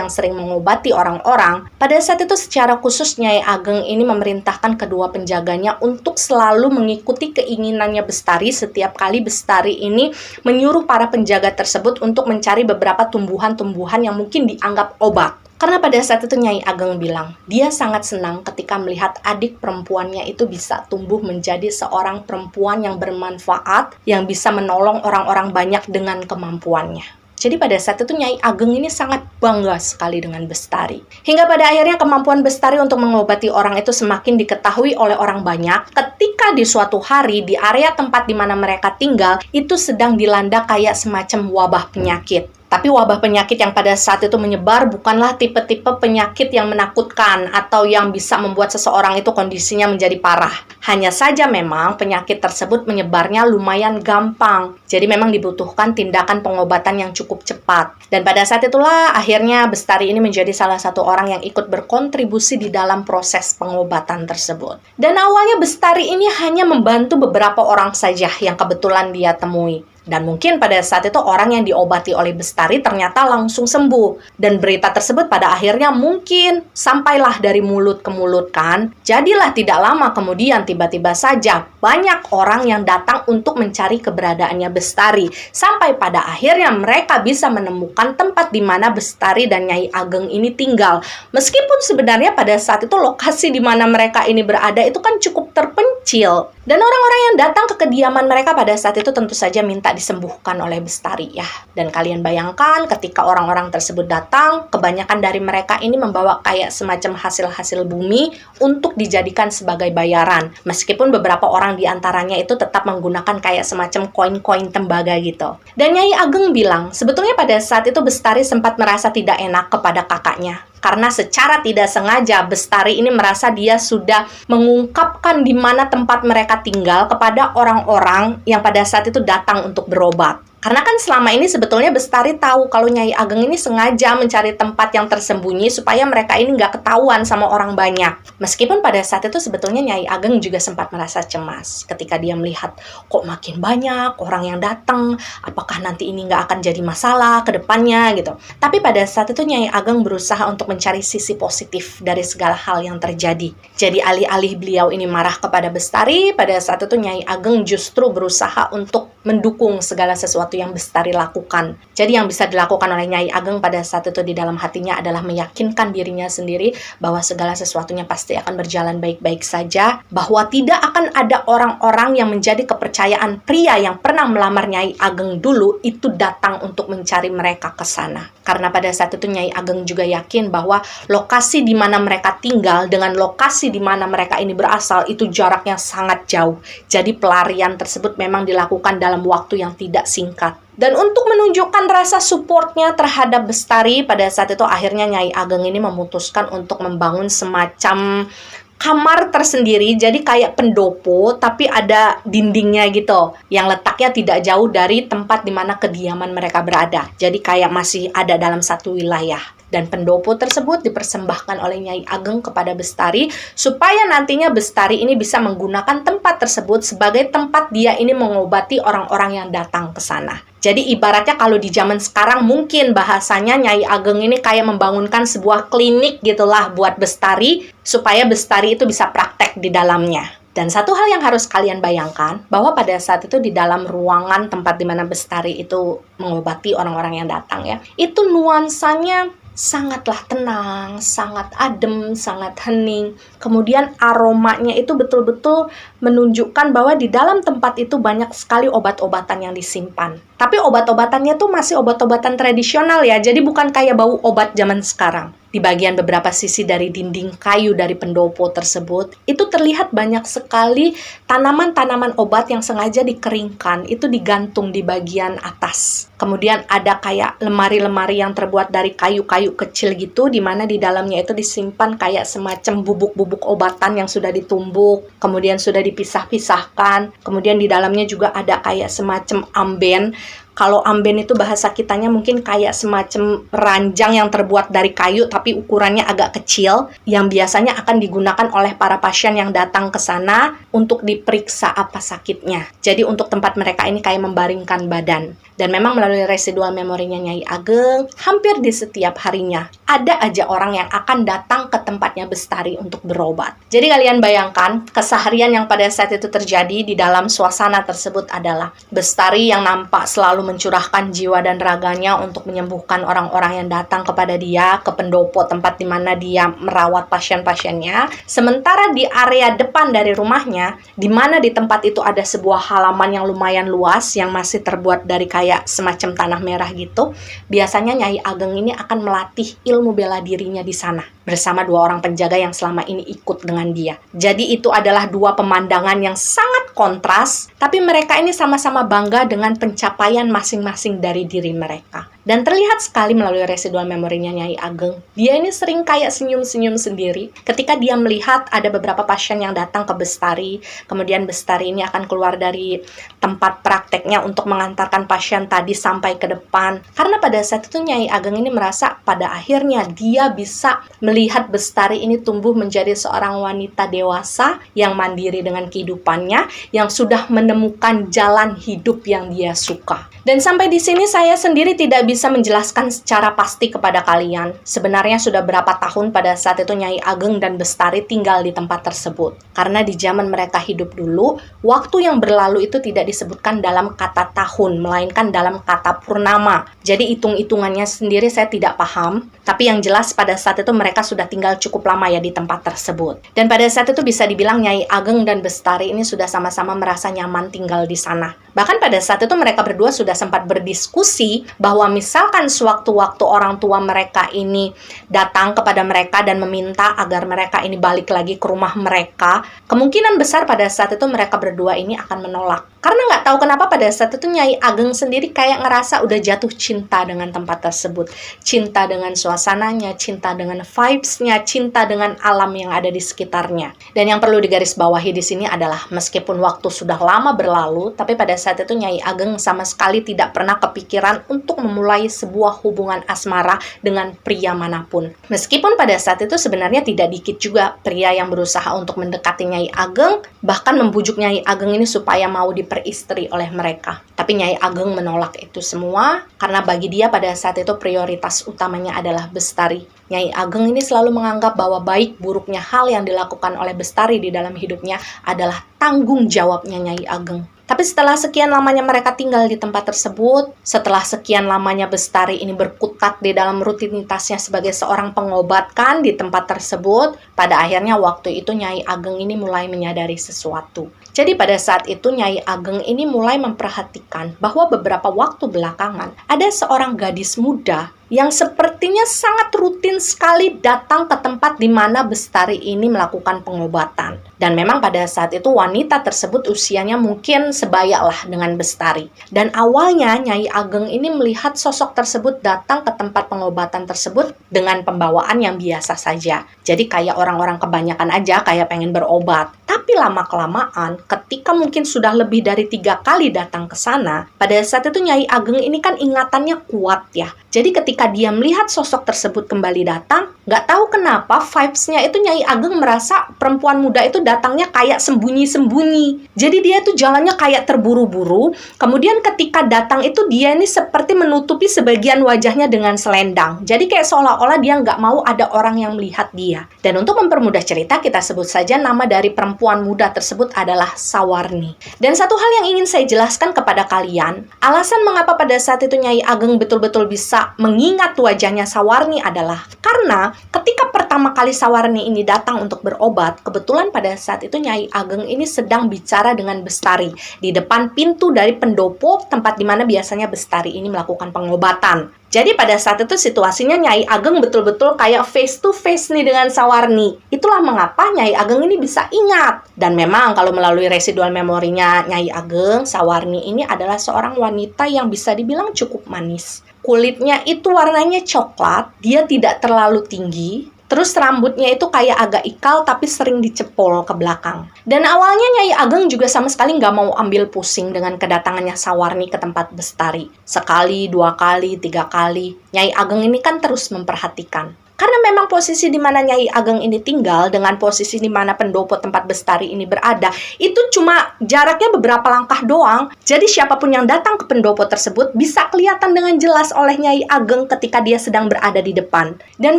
yang sering mengobati orang-orang, pada saat itu secara khusus Nyai Ageng ini memerintahkan kedua penjaganya untuk selalu mengikuti keinginannya Bestari setiap kali Bestari ini menyuruh para penjaga tersebut untuk mencari beberapa tumbuhan-tumbuhan yang mungkin dianggap obat. Karena pada saat itu Nyai Ageng bilang, dia sangat senang ketika melihat adik perempuannya itu bisa tumbuh menjadi seorang perempuan yang bermanfaat, yang bisa menolong orang-orang banyak dengan kemampuannya. Jadi pada saat itu Nyai Ageng ini sangat bangga sekali dengan Bestari. Hingga pada akhirnya kemampuan Bestari untuk mengobati orang itu semakin diketahui oleh orang banyak ketika di suatu hari di area tempat di mana mereka tinggal itu sedang dilanda kayak semacam wabah penyakit. Tapi wabah penyakit yang pada saat itu menyebar bukanlah tipe-tipe penyakit yang menakutkan atau yang bisa membuat seseorang itu kondisinya menjadi parah. Hanya saja memang penyakit tersebut menyebarnya lumayan gampang. Jadi memang dibutuhkan tindakan pengobatan yang cukup cepat. Dan pada saat itulah akhirnya Bestari ini menjadi salah satu orang yang ikut berkontribusi di dalam proses pengobatan tersebut. Dan awalnya Bestari ini hanya membantu beberapa orang saja yang kebetulan dia temui. Dan mungkin pada saat itu orang yang diobati oleh Bestari ternyata langsung sembuh. Dan berita tersebut pada akhirnya mungkin sampailah dari mulut ke mulut kan. Jadilah tidak lama kemudian tiba-tiba saja banyak orang yang datang untuk mencari keberadaannya Bestari. Sampai pada akhirnya mereka bisa menemukan tempat di mana Bestari dan Nyai Ageng ini tinggal. Meskipun sebenarnya pada saat itu lokasi di mana mereka ini berada itu kan cukup terpencil. Dan orang-orang yang datang ke kediaman mereka pada saat itu tentu saja minta disembuhkan oleh Bestari ya. Dan kalian bayangkan ketika orang-orang tersebut datang, kebanyakan dari mereka ini membawa kayak semacam hasil-hasil bumi untuk dijadikan sebagai bayaran. Meskipun beberapa orang di antaranya itu tetap menggunakan kayak semacam koin-koin tembaga gitu. Dan Nyai Ageng bilang, sebetulnya pada saat itu Bestari sempat merasa tidak enak kepada kakaknya. Karena secara tidak sengaja Bestari ini merasa dia sudah mengungkapkan di mana tempat mereka tinggal kepada orang-orang yang pada saat itu datang untuk berobat. Karena kan selama ini sebetulnya Bestari tahu kalau Nyai Ageng ini sengaja mencari tempat yang tersembunyi supaya mereka ini nggak ketahuan sama orang banyak. Meskipun pada saat itu sebetulnya Nyai Ageng juga sempat merasa cemas ketika dia melihat kok makin banyak orang yang datang, apakah nanti ini nggak akan jadi masalah ke depannya gitu. Tapi pada saat itu Nyai Ageng berusaha untuk mencari sisi positif dari segala hal yang terjadi. Jadi alih-alih beliau ini marah kepada Bestari, pada saat itu Nyai Ageng justru berusaha untuk mendukung segala sesuatu yang Bestari lakukan. Jadi yang bisa dilakukan oleh Nyai Ageng pada saat itu di dalam hatinya adalah meyakinkan dirinya sendiri bahwa segala sesuatunya pasti akan berjalan baik-baik saja, bahwa tidak akan ada orang-orang yang menjadi kepercayaan pria yang pernah melamar Nyai Ageng dulu itu datang untuk mencari mereka ke sana. Karena pada saat itu Nyai Ageng juga yakin bahwa lokasi di mana mereka tinggal dengan lokasi di mana mereka ini berasal itu jaraknya sangat jauh. Jadi pelarian tersebut memang dilakukan dalam waktu yang tidak singkat. Dan untuk menunjukkan rasa supportnya terhadap Bestari, pada saat itu akhirnya Nyai Ageng ini memutuskan untuk membangun semacam kamar tersendiri, jadi kayak pendopo tapi ada dindingnya gitu, yang letaknya tidak jauh dari tempat di mana kediaman mereka berada. Jadi kayak masih ada dalam satu wilayah. Dan pendopo tersebut dipersembahkan oleh Nyai Ageng kepada Bestari supaya nantinya Bestari ini bisa menggunakan tempat tersebut sebagai tempat dia ini mengobati orang-orang yang datang ke sana. Jadi ibaratnya kalau di zaman sekarang mungkin bahasanya Nyai Ageng ini kayak membangunkan sebuah klinik gitulah buat Bestari supaya Bestari itu bisa praktek di dalamnya. Dan satu hal yang harus kalian bayangkan, bahwa pada saat itu di dalam ruangan tempat di mana Bestari itu mengobati orang-orang yang datang ya, itu nuansanya sangatlah tenang, sangat adem, sangat hening. Kemudian aromanya itu betul-betul menunjukkan bahwa di dalam tempat itu banyak sekali obat-obatan yang disimpan. Tapi obat-obatannya tuh masih obat-obatan tradisional ya, jadi bukan kayak bau obat zaman sekarang. Di bagian beberapa sisi dari dinding kayu dari pendopo tersebut, itu terlihat banyak sekali tanaman-tanaman obat yang sengaja dikeringkan, itu digantung di bagian atas. Kemudian ada kayak lemari-lemari yang terbuat dari kayu-kayu kecil gitu, di mana di dalamnya itu disimpan kayak semacam bubuk-bubuk obatan yang sudah ditumbuk, kemudian sudah dipisah-pisahkan. Kemudian di dalamnya juga ada kayak semacam amben. Kalau amben itu bahasa kitanya mungkin kayak semacam ranjang yang terbuat dari kayu tapi ukurannya agak kecil, yang biasanya akan digunakan oleh para pasien yang datang ke sana untuk diperiksa apa sakitnya. Jadi untuk tempat mereka ini kayak membaringkan badan. Dan memang melalui residual memorinya Nyai Ageng, hampir di setiap harinya ada aja orang yang akan datang ke tempatnya Bestari untuk berobat. Jadi kalian bayangkan keseharian yang pada saat itu terjadi di dalam suasana tersebut adalah Bestari yang nampak selalu mencurahkan jiwa dan raganya untuk menyembuhkan orang-orang yang datang kepada dia, ke pendopo tempat di mana dia merawat pasien-pasiennya. Sementara di area depan dari rumahnya, di mana di tempat itu ada sebuah halaman yang lumayan luas yang masih terbuat dari kayak semacam tanah merah gitu, biasanya Nyai Ageng ini akan melatih ilmu bela dirinya di sana bersama dua orang penjaga yang selama ini ikut dengan dia. Jadi itu adalah dua pemandangan yang sangat kontras, tapi mereka ini sama-sama bangga dengan pencapaian masing-masing dari diri mereka. Dan terlihat sekali melalui residual memorinya Nyai Ageng, dia ini sering kayak senyum-senyum sendiri ketika dia melihat ada beberapa pasien yang datang ke Bestari. Kemudian Bestari ini akan keluar dari tempat prakteknya untuk mengantarkan pasien tadi sampai ke depan. Karena pada saat itu Nyai Ageng ini merasa pada akhirnya dia bisa melihat Bestari ini tumbuh menjadi seorang wanita dewasa yang mandiri dengan kehidupannya, yang sudah menemukan jalan hidup yang dia suka. Dan sampai di sini saya sendiri tidak bisa menjelaskan secara pasti kepada kalian sebenarnya sudah berapa tahun pada saat itu Nyai Ageng dan Bestari tinggal di tempat tersebut. Karena di zaman mereka hidup dulu, waktu yang berlalu itu tidak disebutkan dalam kata tahun, melainkan dalam kata purnama. Jadi hitung-hitungannya sendiri saya tidak paham, tapi yang jelas pada saat itu mereka sudah tinggal cukup lama ya di tempat tersebut. Dan pada saat itu bisa dibilang Nyai Ageng dan Bestari ini sudah sama-sama merasa nyaman tinggal di sana. Bahkan pada saat itu mereka berdua sudah sempat berdiskusi bahwa misalkan sewaktu-waktu orang tua mereka ini datang kepada mereka dan meminta agar mereka ini balik lagi ke rumah mereka, kemungkinan besar pada saat itu mereka berdua ini akan menolak. Karena nggak tahu kenapa pada saat itu Nyai Ageng sendiri kayak ngerasa udah jatuh cinta dengan tempat tersebut. Cinta dengan suasananya, cinta dengan vibes-nya, cinta dengan alam yang ada di sekitarnya. Dan yang perlu digarisbawahi di sini adalah meskipun waktu sudah lama berlalu, tapi pada saat itu Nyai Ageng sama sekali tidak pernah kepikiran untuk memulai sebuah hubungan asmara dengan pria manapun. Meskipun pada saat itu sebenarnya tidak dikit juga pria yang berusaha untuk mendekati Nyai Ageng, bahkan membujuk Nyai Ageng ini supaya mau diperistri oleh mereka. Tapi Nyai Ageng menolak itu semua karena bagi dia pada saat itu prioritas utamanya adalah Bestari. Nyai Ageng ini selalu menganggap bahwa baik buruknya hal yang dilakukan oleh Bestari di dalam hidupnya adalah tanggung jawabnya Nyai Ageng. Tapi setelah sekian lamanya mereka tinggal di tempat tersebut, setelah sekian lamanya Bestari ini berkutat di dalam rutinitasnya sebagai seorang pengobat kan di tempat tersebut, pada akhirnya waktu itu Nyai Ageng ini mulai menyadari sesuatu. Jadi pada saat itu Nyai Ageng ini mulai memperhatikan bahwa beberapa waktu belakangan ada seorang gadis muda yang sepertinya sangat rutin sekali datang ke tempat di mana Bestari ini melakukan pengobatan. Dan memang pada saat itu wanita tersebut usianya mungkin sebaya lah dengan Bestari. Dan awalnya Nyai Ageng ini melihat sosok tersebut datang ke tempat pengobatan tersebut dengan pembawaan yang biasa saja. Jadi kayak orang-orang kebanyakan aja kayak pengen berobat. Tapi lama-kelamaan ketika mungkin sudah lebih dari 3 kali datang ke sana, pada saat itu Nyai Ageng ini kan ingatannya kuat ya. Jadi ketika dia melihat sosok tersebut kembali datang, nggak tahu kenapa vibes-nya itu Nyai Ageng merasa perempuan muda itu datangnya kayak sembunyi-sembunyi. Jadi dia tuh jalannya kayak terburu-buru. Kemudian ketika datang itu dia ini seperti menutupi sebagian wajahnya dengan selendang. Jadi kayak seolah-olah dia nggak mau ada orang yang melihat dia. Dan untuk mempermudah cerita, kita sebut saja nama dari perempuan muda tersebut adalah Sawarni. Dan satu hal yang ingin saya jelaskan kepada kalian, alasan mengapa pada saat itu Nyai Ageng betul-betul bisa mengingat wajahnya Sawarni adalah karena ketika pertama kali Sawarni ini datang untuk berobat, kebetulan pada saat itu Nyai Ageng ini sedang bicara dengan Bestari di depan pintu dari pendopo tempat di mana biasanya Bestari ini melakukan pengobatan. Jadi pada saat itu situasinya Nyai Ageng betul-betul kayak face to face nih dengan Sawarni. Itulah mengapa Nyai Ageng ini bisa ingat. Dan memang kalau melalui residual memorinya Nyai Ageng, Sawarni ini adalah seorang wanita yang bisa dibilang cukup manis. Kulitnya itu warnanya coklat, dia tidak terlalu tinggi. Terus rambutnya itu kayak agak ikal tapi sering dicepol ke belakang. Dan awalnya Nyai Ageng juga sama sekali nggak mau ambil pusing dengan kedatangannya Sawarni ke tempat Bestari. Sekali, 2 kali, 3 kali. Nyai Ageng ini kan terus memperhatikan. Karena memang posisi di mana Nyai Ageng ini tinggal dengan posisi di mana pendopo tempat Bestari ini berada, itu cuma jaraknya beberapa langkah doang. Jadi siapapun yang datang ke pendopo tersebut bisa kelihatan dengan jelas oleh Nyai Ageng ketika dia sedang berada di depan. Dan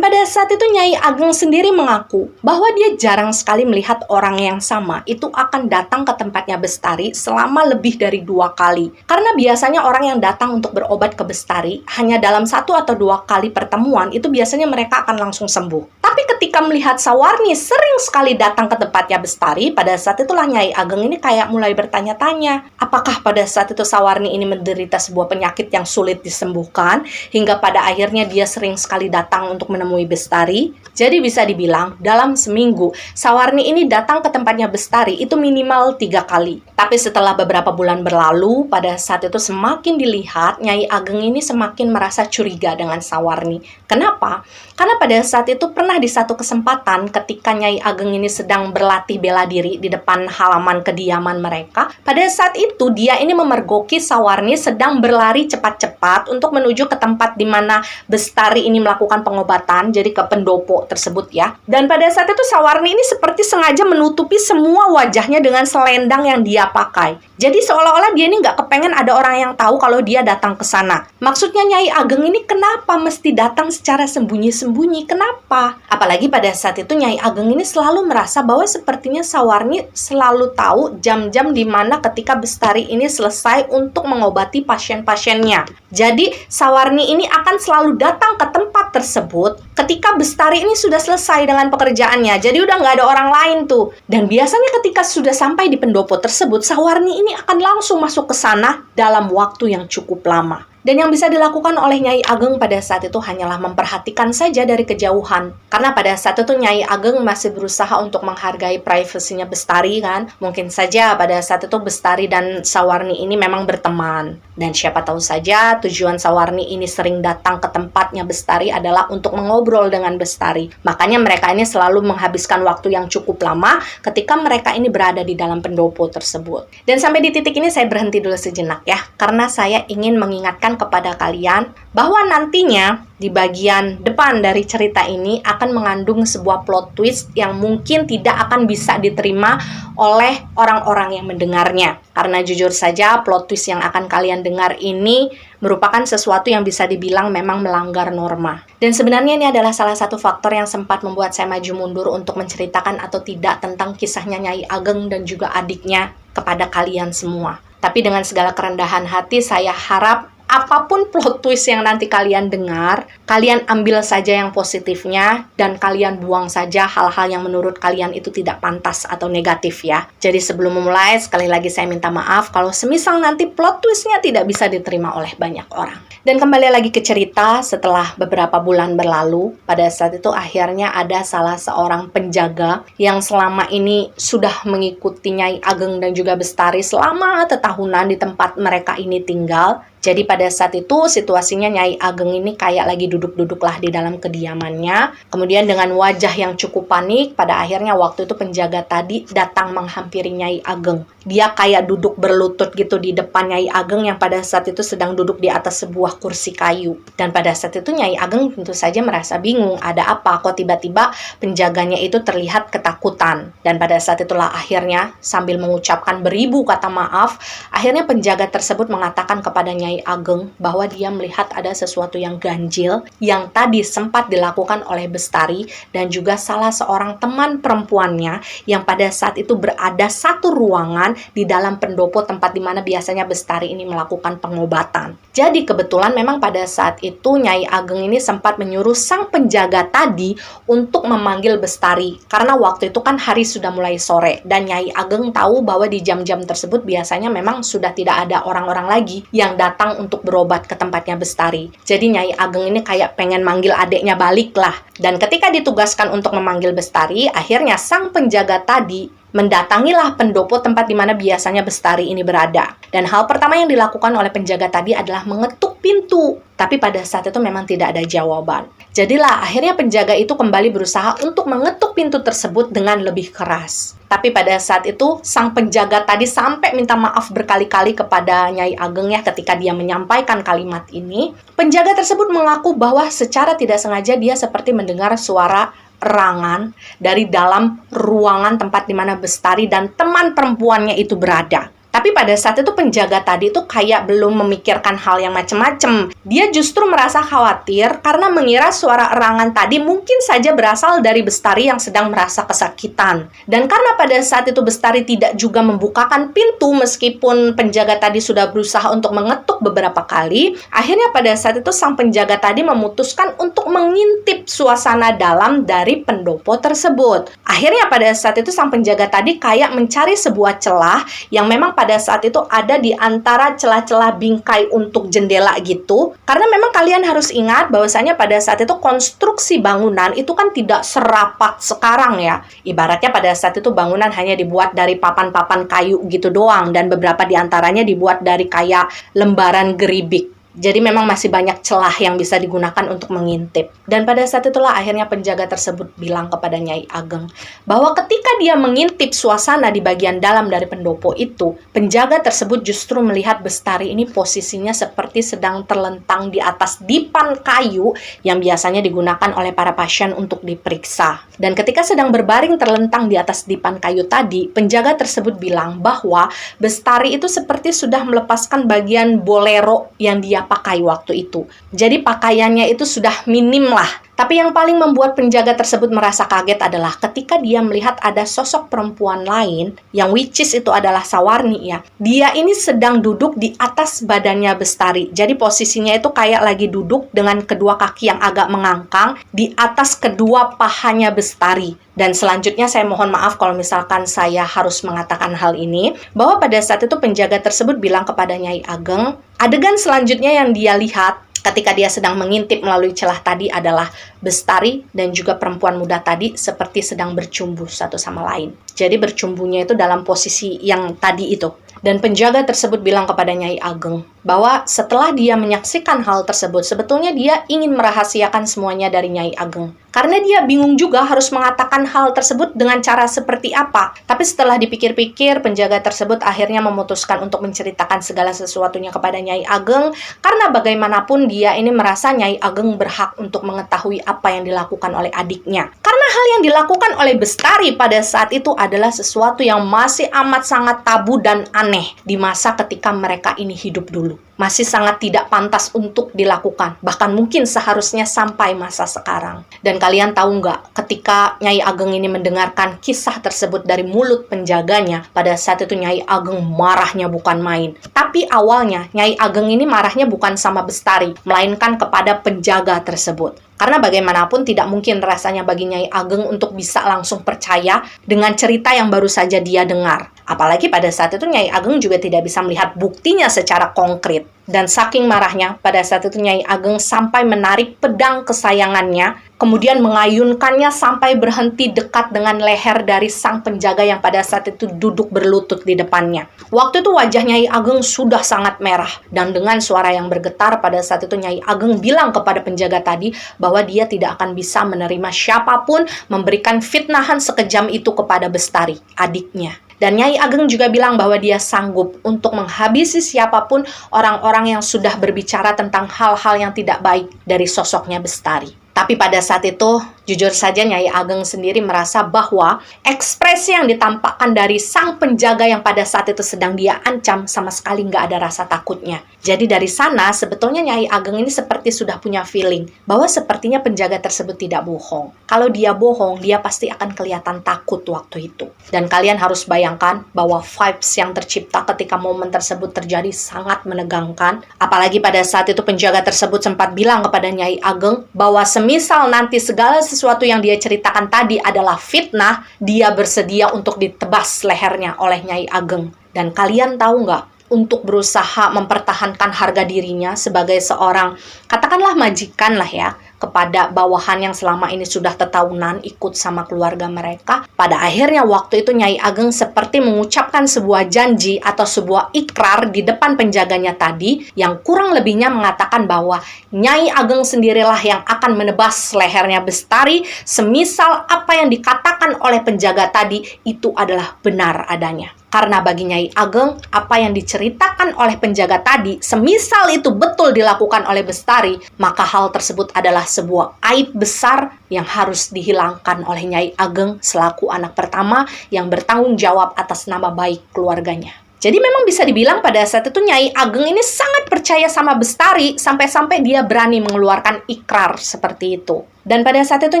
pada saat itu Nyai Ageng sendiri mengaku bahwa dia jarang sekali melihat orang yang sama itu akan datang ke tempatnya Bestari selama lebih dari 2 kali. Karena biasanya orang yang datang untuk berobat ke Bestari hanya dalam 1 atau 2 kali pertemuan itu biasanya mereka akan langsung sembuh. Tapi ketika melihat Sawarni sering sekali datang ke tempatnya Bestari, pada saat itulah Nyai Ageng ini kayak mulai bertanya-tanya, apakah pada saat itu Sawarni ini menderita sebuah penyakit yang sulit disembuhkan, hingga pada akhirnya dia sering sekali datang untuk menemui Bestari. Jadi bisa dibilang, dalam seminggu, Sawarni ini datang ke tempatnya Bestari itu minimal 3 kali. Tapi setelah beberapa bulan berlalu, pada saat itu semakin dilihat, Nyai Ageng ini semakin merasa curiga dengan Sawarni. Kenapa? Karena pada saat itu pernah di satu kesempatan ketika Nyai Ageng ini sedang berlatih bela diri di depan halaman kediaman mereka, pada saat itu dia ini memergoki Sawarni sedang berlari cepat-cepat untuk menuju ke tempat di mana Bestari ini melakukan pengobatan, jadi ke pendopo tersebut ya. Dan pada saat itu Sawarni ini seperti sengaja menutupi semua wajahnya dengan selendang yang dia pakai. Jadi seolah-olah dia ini nggak kepengen ada orang yang tahu kalau dia datang ke sana. Maksudnya Nyai Ageng ini kenapa mesti datang secara sembunyi-sembunyi? Kenapa? Apalagi pada saat itu Nyai Ageng ini selalu merasa bahwa sepertinya Sawarni selalu tahu jam-jam di mana ketika Bestari ini selesai untuk mengobati pasien-pasiennya. Jadi Sawarni ini akan selalu datang ke tempat tempat tersebut ketika Bestari ini sudah selesai dengan pekerjaannya. Jadi udah nggak ada orang lain tuh. Dan biasanya ketika sudah sampai di pendopo tersebut, Sawarni ini akan langsung masuk ke sana dalam waktu yang cukup lama. Dan yang bisa dilakukan oleh Nyai Ageng pada saat itu hanyalah memperhatikan saja dari kejauhan. Karena pada saat itu Nyai Ageng masih berusaha untuk menghargai privasinya Bestari kan. Mungkin saja pada saat itu Bestari dan Sawarni ini memang berteman. Dan siapa tahu saja tujuan Sawarni ini sering datang ke tempatnya Bestari adalah untuk mengobrol dengan Bestari. Makanya mereka ini selalu menghabiskan waktu yang cukup lama ketika mereka ini berada di dalam pendopo tersebut. Dan sampai di titik ini saya berhenti dulu sejenak ya. Karena saya ingin mengingatkan kepada kalian bahwa nantinya di bagian depan dari cerita ini akan mengandung sebuah plot twist yang mungkin tidak akan bisa diterima oleh orang-orang yang mendengarnya. Karena jujur saja plot twist yang akan kalian dengar ini merupakan sesuatu yang bisa dibilang memang melanggar norma. Dan sebenarnya ini adalah salah satu faktor yang sempat membuat saya maju mundur untuk menceritakan atau tidak tentang kisahnya Nyai Ageng dan juga adiknya kepada kalian semua. Tapi dengan segala kerendahan hati saya harap apapun plot twist yang nanti kalian dengar, kalian ambil saja yang positifnya dan kalian buang saja hal-hal yang menurut kalian itu tidak pantas atau negatif ya. Jadi sebelum memulai, sekali lagi saya minta maaf kalau semisal nanti plot twistnya tidak bisa diterima oleh banyak orang. Dan kembali lagi ke cerita, setelah beberapa bulan berlalu, pada saat itu akhirnya ada salah seorang penjaga yang selama ini sudah mengikuti Nyai Ageng dan juga Bestari selama tetahunan di tempat mereka ini tinggal. Jadi pada saat itu situasinya Nyai Ageng ini kayak lagi duduk-duduklah di dalam kediamannya. Kemudian dengan wajah yang cukup panik, pada akhirnya waktu itu penjaga tadi datang menghampiri Nyai Ageng. Dia kayak duduk berlutut gitu di depan Nyai Ageng yang pada saat itu sedang duduk di atas sebuah kursi kayu. Dan pada saat itu Nyai Ageng tentu saja merasa bingung, ada apa kok tiba-tiba penjaganya itu terlihat ketakutan. Dan pada saat itulah akhirnya sambil mengucapkan beribu kata maaf, akhirnya penjaga tersebut mengatakan kepada Nyai Ageng bahwa dia melihat ada sesuatu yang ganjil yang tadi sempat dilakukan oleh Bestari dan juga salah seorang teman perempuannya yang pada saat itu berada satu ruangan di dalam pendopo tempat di mana biasanya Bestari ini melakukan pengobatan. Jadi kebetulan memang pada saat itu Nyai Ageng ini sempat menyuruh sang penjaga tadi untuk memanggil Bestari karena waktu itu kan hari sudah mulai sore dan Nyai Ageng tahu bahwa di jam-jam tersebut biasanya memang sudah tidak ada orang-orang lagi yang datang untuk berobat ke tempatnya Bestari. Jadi Nyai Ageng ini kayak pengen manggil adeknya balik lah. Dan ketika ditugaskan untuk memanggil Bestari, akhirnya sang penjaga tadi mendatangilah pendopo tempat di mana biasanya Bestari ini berada. Dan hal pertama yang dilakukan oleh penjaga tadi adalah mengetuk pintu. Tapi pada saat itu memang tidak ada jawaban. Jadilah akhirnya penjaga itu kembali berusaha untuk mengetuk pintu tersebut dengan lebih keras. Tapi pada saat itu sang penjaga tadi sampai minta maaf berkali-kali kepada Nyai Ageng ya ketika dia menyampaikan kalimat ini. Penjaga tersebut mengaku bahwa secara tidak sengaja dia seperti mendengar suara erangan dari dalam ruangan tempat di mana Bestari dan teman perempuannya itu berada. Tapi pada saat itu penjaga tadi tuh kayak belum memikirkan hal yang macem-macem. Dia justru merasa khawatir karena mengira suara erangan tadi mungkin saja berasal dari Bestari yang sedang merasa kesakitan. Dan karena pada saat itu Bestari tidak juga membukakan pintu meskipun penjaga tadi sudah berusaha untuk mengetuk beberapa kali, akhirnya pada saat itu sang penjaga tadi memutuskan untuk mengintip suasana dalam dari pendopo tersebut. Akhirnya pada saat itu sang penjaga tadi kayak mencari sebuah celah yang memang pada saat itu ada di antara celah-celah bingkai untuk jendela gitu. Karena memang kalian harus ingat bahwasanya pada saat itu konstruksi bangunan itu kan tidak serapat sekarang ya. Ibaratnya pada saat itu bangunan hanya dibuat dari papan-papan kayu gitu doang dan beberapa di antaranya dibuat dari kayak lembaran geribik. Jadi memang masih banyak celah yang bisa digunakan untuk mengintip. Dan pada saat itulah akhirnya penjaga tersebut bilang kepada Nyai Ageng bahwa ketika dia mengintip suasana di bagian dalam dari pendopo itu, penjaga tersebut justru melihat Bestari ini posisinya seperti sedang terlentang di atas dipan kayu yang biasanya digunakan oleh para pasien untuk diperiksa. Dan ketika sedang berbaring terlentang di atas dipan kayu tadi, penjaga tersebut bilang bahwa Bestari itu seperti sudah melepaskan bagian bolero yang dia pakai waktu itu. Jadi pakaiannya itu sudah minim lah. Tapi yang paling membuat penjaga tersebut merasa kaget adalah ketika dia melihat ada sosok perempuan lain, yang which is itu adalah Sawarni ya. Dia ini sedang duduk di atas badannya Bestari. Jadi posisinya itu kayak lagi duduk dengan kedua kaki yang agak mengangkang di atas kedua pahanya Bestari. Dan selanjutnya saya mohon maaf kalau misalkan saya harus mengatakan hal ini, bahwa pada saat itu penjaga tersebut bilang kepada Nyai Ageng, adegan selanjutnya yang dia lihat ketika dia sedang mengintip melalui celah tadi adalah Bestari dan juga perempuan muda tadi seperti sedang bercumbu satu sama lain. Jadi bercumbunya itu dalam posisi yang tadi itu. Dan penjaga tersebut bilang kepada Nyai Ageng bahwa setelah dia menyaksikan hal tersebut, sebetulnya dia ingin merahasiakan semuanya dari Nyai Ageng. Karena dia bingung juga harus mengatakan hal tersebut dengan cara seperti apa. Tapi setelah dipikir-pikir, penjaga tersebut akhirnya memutuskan untuk menceritakan segala sesuatunya kepada Nyai Ageng. Karena bagaimanapun dia ini merasa Nyai Ageng berhak untuk mengetahui apa yang dilakukan oleh adiknya. Karena hal yang dilakukan oleh Bestari pada saat itu adalah sesuatu yang masih amat sangat tabu dan aneh di masa ketika mereka ini hidup dulu. Masih sangat tidak pantas untuk dilakukan. Bahkan mungkin seharusnya sampai masa sekarang. Dan kalian tahu nggak, ketika Nyai Ageng ini mendengarkan kisah tersebut dari mulut penjaganya, pada saat itu Nyai Ageng marahnya bukan main. Tapi awalnya Nyai Ageng ini marahnya bukan sama Bestari, melainkan kepada penjaga tersebut. Karena bagaimanapun tidak mungkin rasanya bagi Nyai Ageng untuk bisa langsung percaya dengan cerita yang baru saja dia dengar. Apalagi pada saat itu Nyai Ageng juga tidak bisa melihat buktinya secara konkret. Dan saking marahnya, pada saat itu Nyai Ageng sampai menarik pedang kesayangannya, kemudian mengayunkannya sampai berhenti dekat dengan leher dari sang penjaga yang pada saat itu duduk berlutut di depannya. Waktu itu wajah Nyai Ageng sudah sangat merah, dan dengan suara yang bergetar pada saat itu Nyai Ageng bilang kepada penjaga tadi bahwa dia tidak akan bisa menerima siapapun memberikan fitnahan sekejam itu kepada Bestari, adiknya. Dan Nyai Ageng juga bilang bahwa dia sanggup untuk menghabisi siapapun orang-orang yang sudah berbicara tentang hal-hal yang tidak baik dari sosoknya Bestari. Tapi pada saat itu, jujur saja Nyai Ageng sendiri merasa bahwa ekspresi yang ditampakkan dari sang penjaga yang pada saat itu sedang dia ancam sama sekali nggak ada rasa takutnya. Jadi dari sana sebetulnya Nyai Ageng ini seperti sudah punya feeling bahwa sepertinya penjaga tersebut tidak bohong. Kalau dia bohong, dia pasti akan kelihatan takut waktu itu. Dan kalian harus bayangkan bahwa vibes yang tercipta ketika momen tersebut terjadi sangat menegangkan. Apalagi pada saat itu penjaga tersebut sempat bilang kepada Nyai Ageng bahwa semisal nanti segala sesuatu yang dia ceritakan tadi adalah fitnah, dia bersedia untuk ditebas lehernya oleh Nyai Ageng. Dan kalian tahu nggak, untuk berusaha mempertahankan harga dirinya sebagai seorang, katakanlah majikan lah ya, kepada bawahan yang selama ini sudah tetahunan ikut sama keluarga mereka. Pada akhirnya waktu itu Nyai Ageng seperti mengucapkan sebuah janji atau sebuah ikrar di depan penjaganya tadi, yang kurang lebihnya mengatakan bahwa Nyai Ageng sendirilah yang akan menebas lehernya Bestari, semisal apa yang dikatakan oleh penjaga tadi itu adalah benar adanya. Karena bagi Nyai Ageng, apa yang diceritakan oleh penjaga tadi, semisal itu betul dilakukan oleh Bestari, maka hal tersebut adalah sebuah aib besar yang harus dihilangkan oleh Nyai Ageng selaku anak pertama yang bertanggung jawab atas nama baik keluarganya. Jadi memang bisa dibilang pada saat itu Nyai Ageng ini sangat percaya sama Bestari sampai-sampai dia berani mengeluarkan ikrar seperti itu. Dan pada saat itu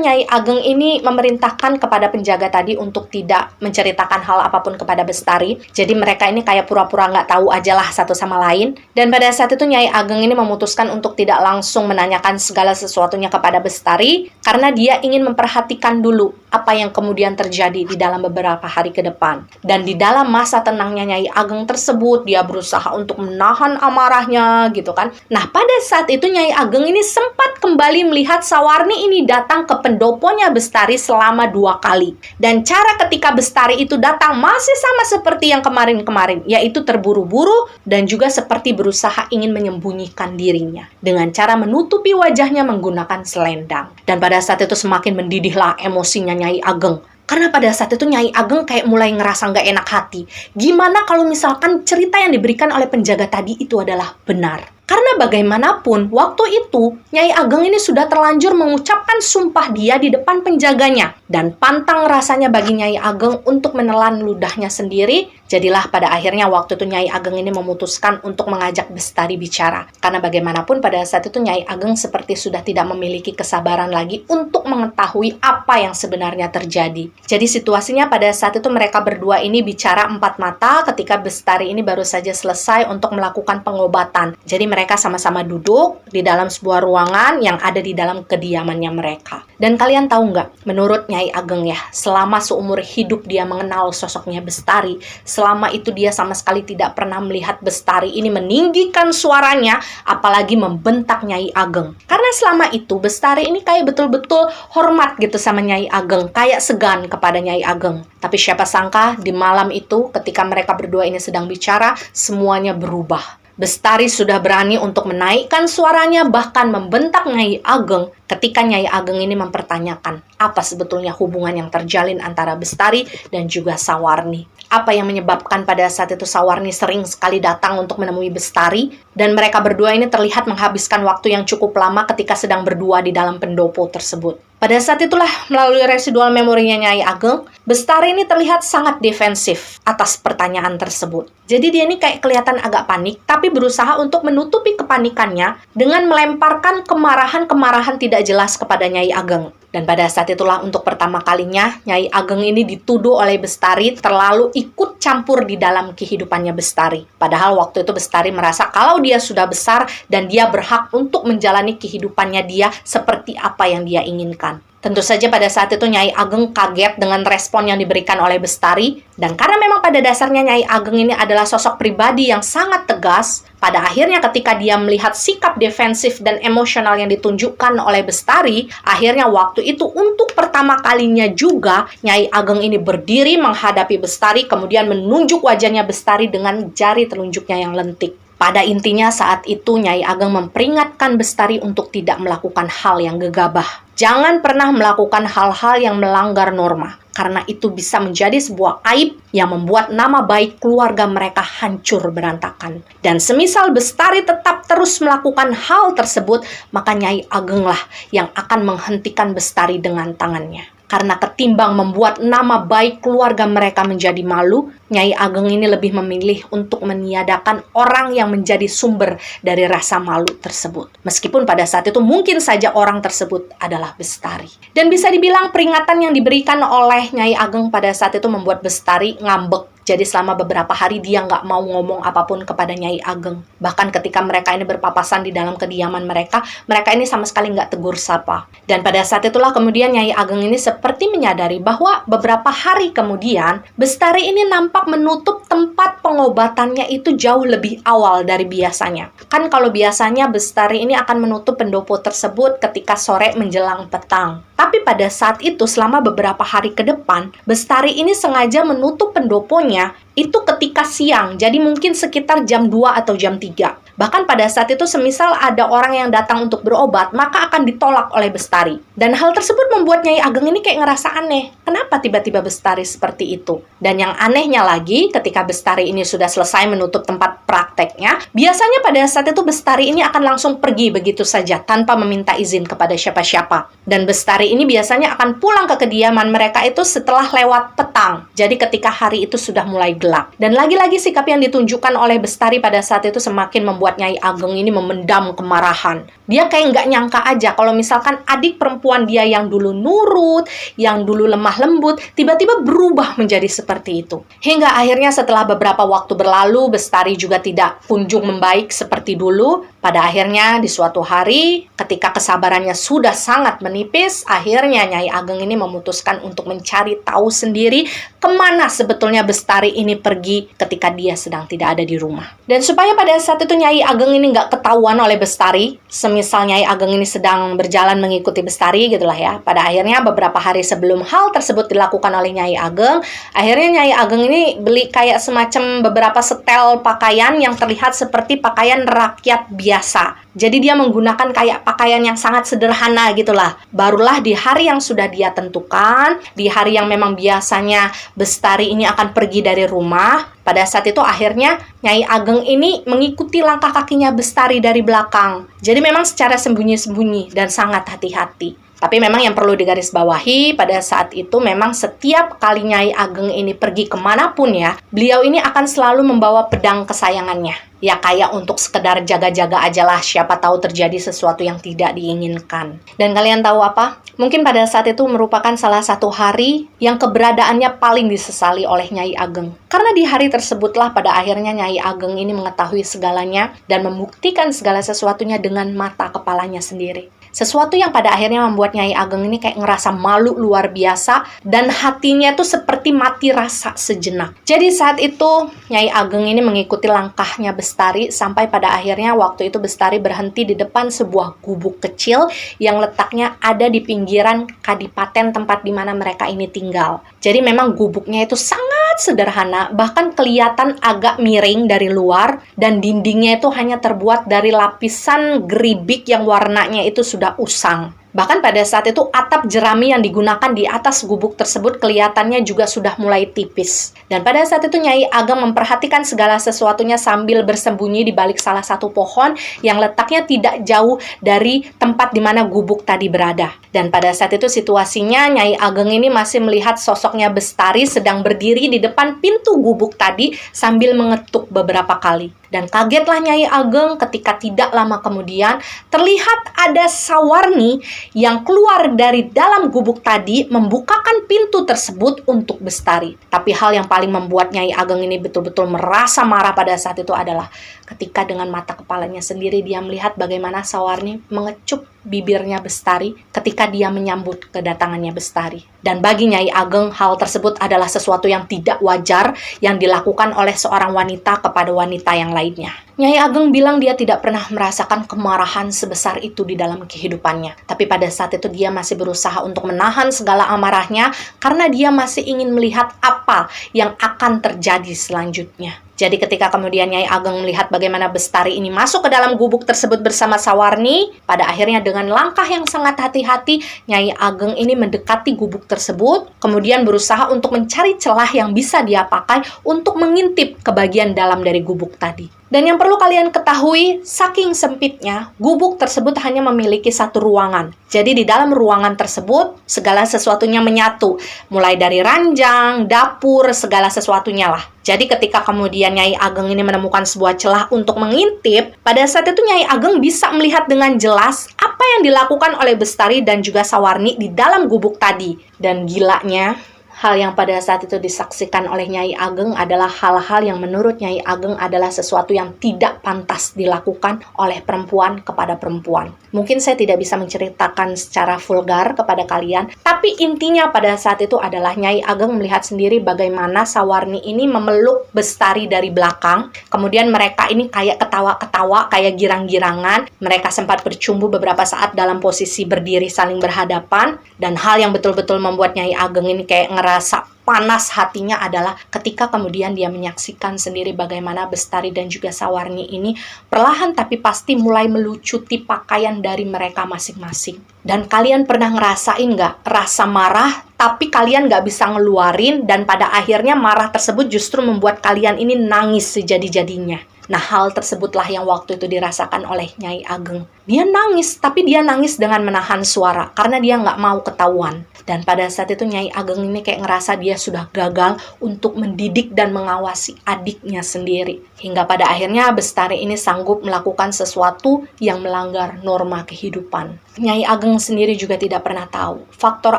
Nyai Ageng ini memerintahkan kepada penjaga tadi untuk tidak menceritakan hal apapun kepada Bestari. Jadi mereka ini kayak pura-pura nggak tahu aja lah satu sama lain. Dan pada saat itu Nyai Ageng ini memutuskan untuk tidak langsung menanyakan segala sesuatunya kepada Bestari, karena dia ingin memperhatikan dulu apa yang kemudian terjadi di dalam beberapa hari ke depan. Dan di dalam masa tenangnya Nyai Ageng tersebut, dia berusaha untuk menahan amarahnya gitu kan. Nah pada saat itu Nyai Ageng ini sempat kembali melihat Sawarni ini datang ke pendoponya Bestari selama 2 kali. Dan cara ketika Bestari itu datang masih sama seperti yang kemarin-kemarin, yaitu terburu-buru dan juga seperti berusaha ingin menyembunyikan dirinya dengan cara menutupi wajahnya menggunakan selendang. Dan pada saat itu semakin mendidihlah emosinya Nyai Ageng. Karena pada saat itu Nyai Ageng kayak mulai ngerasa nggak enak hati. Gimana kalau misalkan cerita yang diberikan oleh penjaga tadi itu adalah benar? Karena bagaimanapun, waktu itu, Nyai Ageng ini sudah terlanjur mengucapkan sumpah dia di depan penjaganya. Dan pantang rasanya bagi Nyai Ageng untuk menelan ludahnya sendiri Jadilah pada akhirnya waktu itu Nyai Ageng ini memutuskan untuk mengajak Bestari bicara. Karena bagaimanapun pada saat itu Nyai Ageng seperti sudah tidak memiliki kesabaran lagi untuk mengetahui apa yang sebenarnya terjadi. Jadi situasinya pada saat itu mereka berdua ini bicara empat mata ketika Bestari ini baru saja selesai untuk melakukan pengobatan. Jadi mereka sama-sama duduk di dalam sebuah ruangan yang ada di dalam kediamannya mereka. Dan kalian tahu nggak, menurut Nyai Ageng ya, selama seumur hidup dia mengenal sosoknya Bestari, selama itu dia sama sekali tidak pernah melihat Bestari ini meninggikan suaranya, apalagi membentak Nyai Ageng. Karena selama itu Bestari ini kayak betul-betul hormat gitu sama Nyai Ageng, kayak segan kepada Nyai Ageng. Tapi siapa sangka di malam itu ketika mereka berdua ini sedang bicara, semuanya berubah. Bestari sudah berani untuk menaikkan suaranya, bahkan membentak Nyai Ageng ketika Nyai Ageng ini mempertanyakan apa sebetulnya hubungan yang terjalin antara Bestari dan juga Sawarni. Apa yang menyebabkan pada saat itu Sawarni sering sekali datang untuk menemui Bestari, dan mereka berdua ini terlihat menghabiskan waktu yang cukup lama ketika sedang berdua di dalam pendopo tersebut. Pada saat itulah, melalui residual memorinya Nyai Ageng, Bestari ini terlihat sangat defensif atas pertanyaan tersebut. Jadi dia ini kayak kelihatan agak panik, tapi berusaha untuk menutupi kepanikannya dengan melemparkan kemarahan-kemarahan tidak jelas kepada Nyai Ageng. Dan pada saat itulah untuk pertama kalinya Nyai Ageng ini dituduh oleh Bestari terlalu ikut campur di dalam kehidupannya Bestari. Padahal waktu itu Bestari merasa kalau dia sudah besar dan dia berhak untuk menjalani kehidupannya dia seperti apa yang dia inginkan. Tentu saja pada saat itu Nyai Ageng kaget dengan respon yang diberikan oleh Bestari. Dan karena memang pada dasarnya Nyai Ageng ini adalah sosok pribadi yang sangat tegas, pada akhirnya ketika dia melihat sikap defensif dan emosional yang ditunjukkan oleh Bestari, akhirnya waktu itu untuk pertama kalinya juga Nyai Ageng ini berdiri menghadapi Bestari, kemudian menunjuk wajahnya Bestari dengan jari telunjuknya yang lentik. Pada intinya saat itu Nyai Ageng memperingatkan Bestari untuk tidak melakukan hal yang gegabah. Jangan pernah melakukan hal-hal yang melanggar norma, karena itu bisa menjadi sebuah aib yang membuat nama baik keluarga mereka hancur berantakan. Dan semisal Bestari tetap terus melakukan hal tersebut, maka Nyai Ageng lah yang akan menghentikan Bestari dengan tangannya. Karena ketimbang membuat nama baik keluarga mereka menjadi malu, Nyai Ageng ini lebih memilih untuk meniadakan orang yang menjadi sumber dari rasa malu tersebut. Meskipun pada saat itu mungkin saja orang tersebut adalah Bestari. Dan bisa dibilang peringatan yang diberikan oleh Nyai Ageng pada saat itu membuat Bestari ngambek. Jadi selama beberapa hari dia nggak mau ngomong apapun kepada Nyai Ageng. Bahkan ketika mereka ini berpapasan di dalam kediaman mereka ini sama sekali nggak tegur sapa. Dan pada saat itulah kemudian Nyai Ageng ini seperti menyadari bahwa beberapa hari kemudian Bestari ini nampak menutup tempat pengobatannya itu jauh lebih awal dari biasanya. Kan kalau biasanya Bestari ini akan menutup pendopo tersebut ketika sore menjelang petang. Tapi pada saat itu selama beberapa hari ke depan, Bestari ini sengaja menutup pendoponya itu ketika siang, jadi mungkin sekitar jam 2 atau jam 3. Bahkan pada saat itu semisal ada orang yang datang untuk berobat, maka akan ditolak oleh Bestari. Dan hal tersebut membuat Nyai Ageng ini kayak ngerasa aneh. Kenapa tiba-tiba Bestari seperti itu? Dan yang anehnya lagi, ketika Bestari ini sudah selesai menutup tempat prakteknya, biasanya pada saat itu Bestari ini akan langsung pergi begitu saja, tanpa meminta izin kepada siapa-siapa. Dan Bestari ini biasanya akan pulang ke kediaman mereka itu setelah lewat petang. Jadi ketika hari itu sudah mulai gelap. Dan lagi-lagi sikap yang ditunjukkan oleh Bestari pada saat itu semakin membuat Nyai Ageng ini memendam kemarahan. Dia kayak nggak nyangka aja kalau misalkan adik perempuan dia yang dulu nurut, yang dulu lemah lembut, tiba-tiba berubah menjadi seperti itu. Hingga akhirnya setelah beberapa waktu berlalu, Bestari juga tidak kunjung membaik seperti dulu. Pada akhirnya di suatu hari, ketika kesabarannya sudah sangat menipis, akhirnya Nyai Ageng ini memutuskan untuk mencari tahu sendiri kemana sebetulnya Bestari ini pergi ketika dia sedang tidak ada di rumah. Dan supaya pada saat itu Nyai Ageng ini nggak ketahuan oleh Bestari, semisal Nyai Ageng ini sedang berjalan mengikuti Bestari gitulah ya. Pada akhirnya beberapa hari sebelum hal tersebut dilakukan oleh Nyai Ageng, akhirnya Nyai Ageng ini beli kayak semacam beberapa setel pakaian yang terlihat seperti pakaian rakyat biasa. Jadi dia menggunakan kayak pakaian yang sangat sederhana gitulah. Barulah di hari yang sudah dia tentukan, di hari yang memang biasanya Bestari ini akan pergi dari rumah, Pada saat itu akhirnya Nyai Ageng ini mengikuti langkah kakinya Bestari dari belakang. Jadi memang secara sembunyi-sembunyi dan sangat hati-hati. Tapi memang yang perlu digarisbawahi pada saat itu memang setiap kali Nyai Ageng ini pergi kemanapun ya, beliau ini akan selalu membawa pedang kesayangannya. Ya kayak untuk sekedar jaga-jaga aja lah, siapa tahu terjadi sesuatu yang tidak diinginkan. Dan kalian tahu apa? Mungkin pada saat itu merupakan salah satu hari yang keberadaannya paling disesali oleh Nyai Ageng. Karena di hari tersebutlah pada akhirnya Nyai Ageng ini mengetahui segalanya dan membuktikan segala sesuatunya dengan mata kepalanya sendiri. Sesuatu yang pada akhirnya membuat Nyai Ageng ini kayak ngerasa malu luar biasa dan hatinya tuh seperti mati rasa sejenak. Jadi saat itu Nyai Ageng ini mengikuti langkahnya Bestari sampai pada akhirnya waktu itu Bestari berhenti di depan sebuah gubuk kecil yang letaknya ada di pinggiran kadipaten tempat di mana mereka ini tinggal. Jadi memang gubuknya itu sangat sederhana, bahkan kelihatan agak miring dari luar dan dindingnya itu hanya terbuat dari lapisan geribik yang warnanya itu sudah usang. Bahkan pada saat itu atap jerami yang digunakan di atas gubuk tersebut kelihatannya juga sudah mulai tipis. Dan pada saat itu Nyai Ageng memperhatikan segala sesuatunya sambil bersembunyi di balik salah satu pohon yang letaknya tidak jauh dari tempat di mana gubuk tadi berada. Dan pada saat itu situasinya Nyai Ageng ini masih melihat sosoknya Bestari sedang berdiri di depan pintu gubuk tadi sambil mengetuk beberapa kali. Dan kagetlah Nyai Ageng ketika tidak lama kemudian terlihat ada Sawarni yang keluar dari dalam gubuk tadi membukakan pintu tersebut untuk Bestari. Tapi hal yang paling membuat Nyai Ageng ini betul-betul merasa marah pada saat itu adalah ketika dengan mata kepalanya sendiri dia melihat bagaimana Sawarni mengecup bibirnya Bestari ketika dia menyambut kedatangannya Bestari. Dan bagi Nyai Ageng hal tersebut adalah sesuatu yang tidak wajar yang dilakukan oleh seorang wanita kepada wanita yang lainnya. Nyai Ageng bilang dia tidak pernah merasakan kemarahan sebesar itu di dalam kehidupannya. Tapi pada saat itu dia masih berusaha untuk menahan segala amarahnya karena dia masih ingin melihat apa yang akan terjadi selanjutnya. Jadi ketika kemudian Nyai Ageng melihat bagaimana Bestari ini masuk ke dalam gubuk tersebut bersama Sawarni, pada akhirnya dengan langkah yang sangat hati-hati, Nyai Ageng ini mendekati gubuk tersebut, kemudian berusaha untuk mencari celah yang bisa dia pakai untuk mengintip ke bagian dalam dari gubuk tadi. Dan yang perlu kalian ketahui, saking sempitnya, gubuk tersebut hanya memiliki satu ruangan. Jadi di dalam ruangan tersebut, segala sesuatunya menyatu. Mulai dari ranjang, dapur, segala sesuatunya lah. Jadi ketika kemudian Nyai Ageng ini menemukan sebuah celah untuk mengintip, pada saat itu Nyai Ageng bisa melihat dengan jelas apa yang dilakukan oleh Bestari dan juga Sawarni di dalam gubuk tadi. Dan gilanya, hal yang pada saat itu disaksikan oleh Nyai Ageng adalah hal-hal yang menurut Nyai Ageng adalah sesuatu yang tidak pantas dilakukan oleh perempuan kepada perempuan. Mungkin saya tidak bisa menceritakan secara vulgar kepada kalian, tapi intinya pada saat itu adalah Nyai Ageng melihat sendiri bagaimana Sawarni ini memeluk Bestari dari belakang. Kemudian mereka ini kayak ketawa-ketawa, kayak girang-girangan. Mereka sempat bercumbu beberapa saat dalam posisi berdiri saling berhadapan. Dan hal yang betul-betul membuat Nyai Ageng ini kayak rasa panas hatinya adalah ketika kemudian dia menyaksikan sendiri bagaimana Bestari dan juga Sawarni ini perlahan tapi pasti mulai melucuti pakaian dari mereka masing-masing. Dan kalian pernah ngerasain nggak rasa marah tapi kalian nggak bisa ngeluarin dan pada akhirnya marah tersebut justru membuat kalian ini nangis sejadi-jadinya. Nah, hal tersebutlah yang waktu itu dirasakan oleh Nyai Ageng. Dia nangis, tapi dia nangis dengan menahan suara karena dia nggak mau ketahuan. Dan pada saat itu Nyai Ageng ini kayak ngerasa dia sudah gagal untuk mendidik dan mengawasi adiknya sendiri. Hingga pada akhirnya Bestari ini sanggup melakukan sesuatu yang melanggar norma kehidupan. Nyai Ageng sendiri juga tidak pernah tahu faktor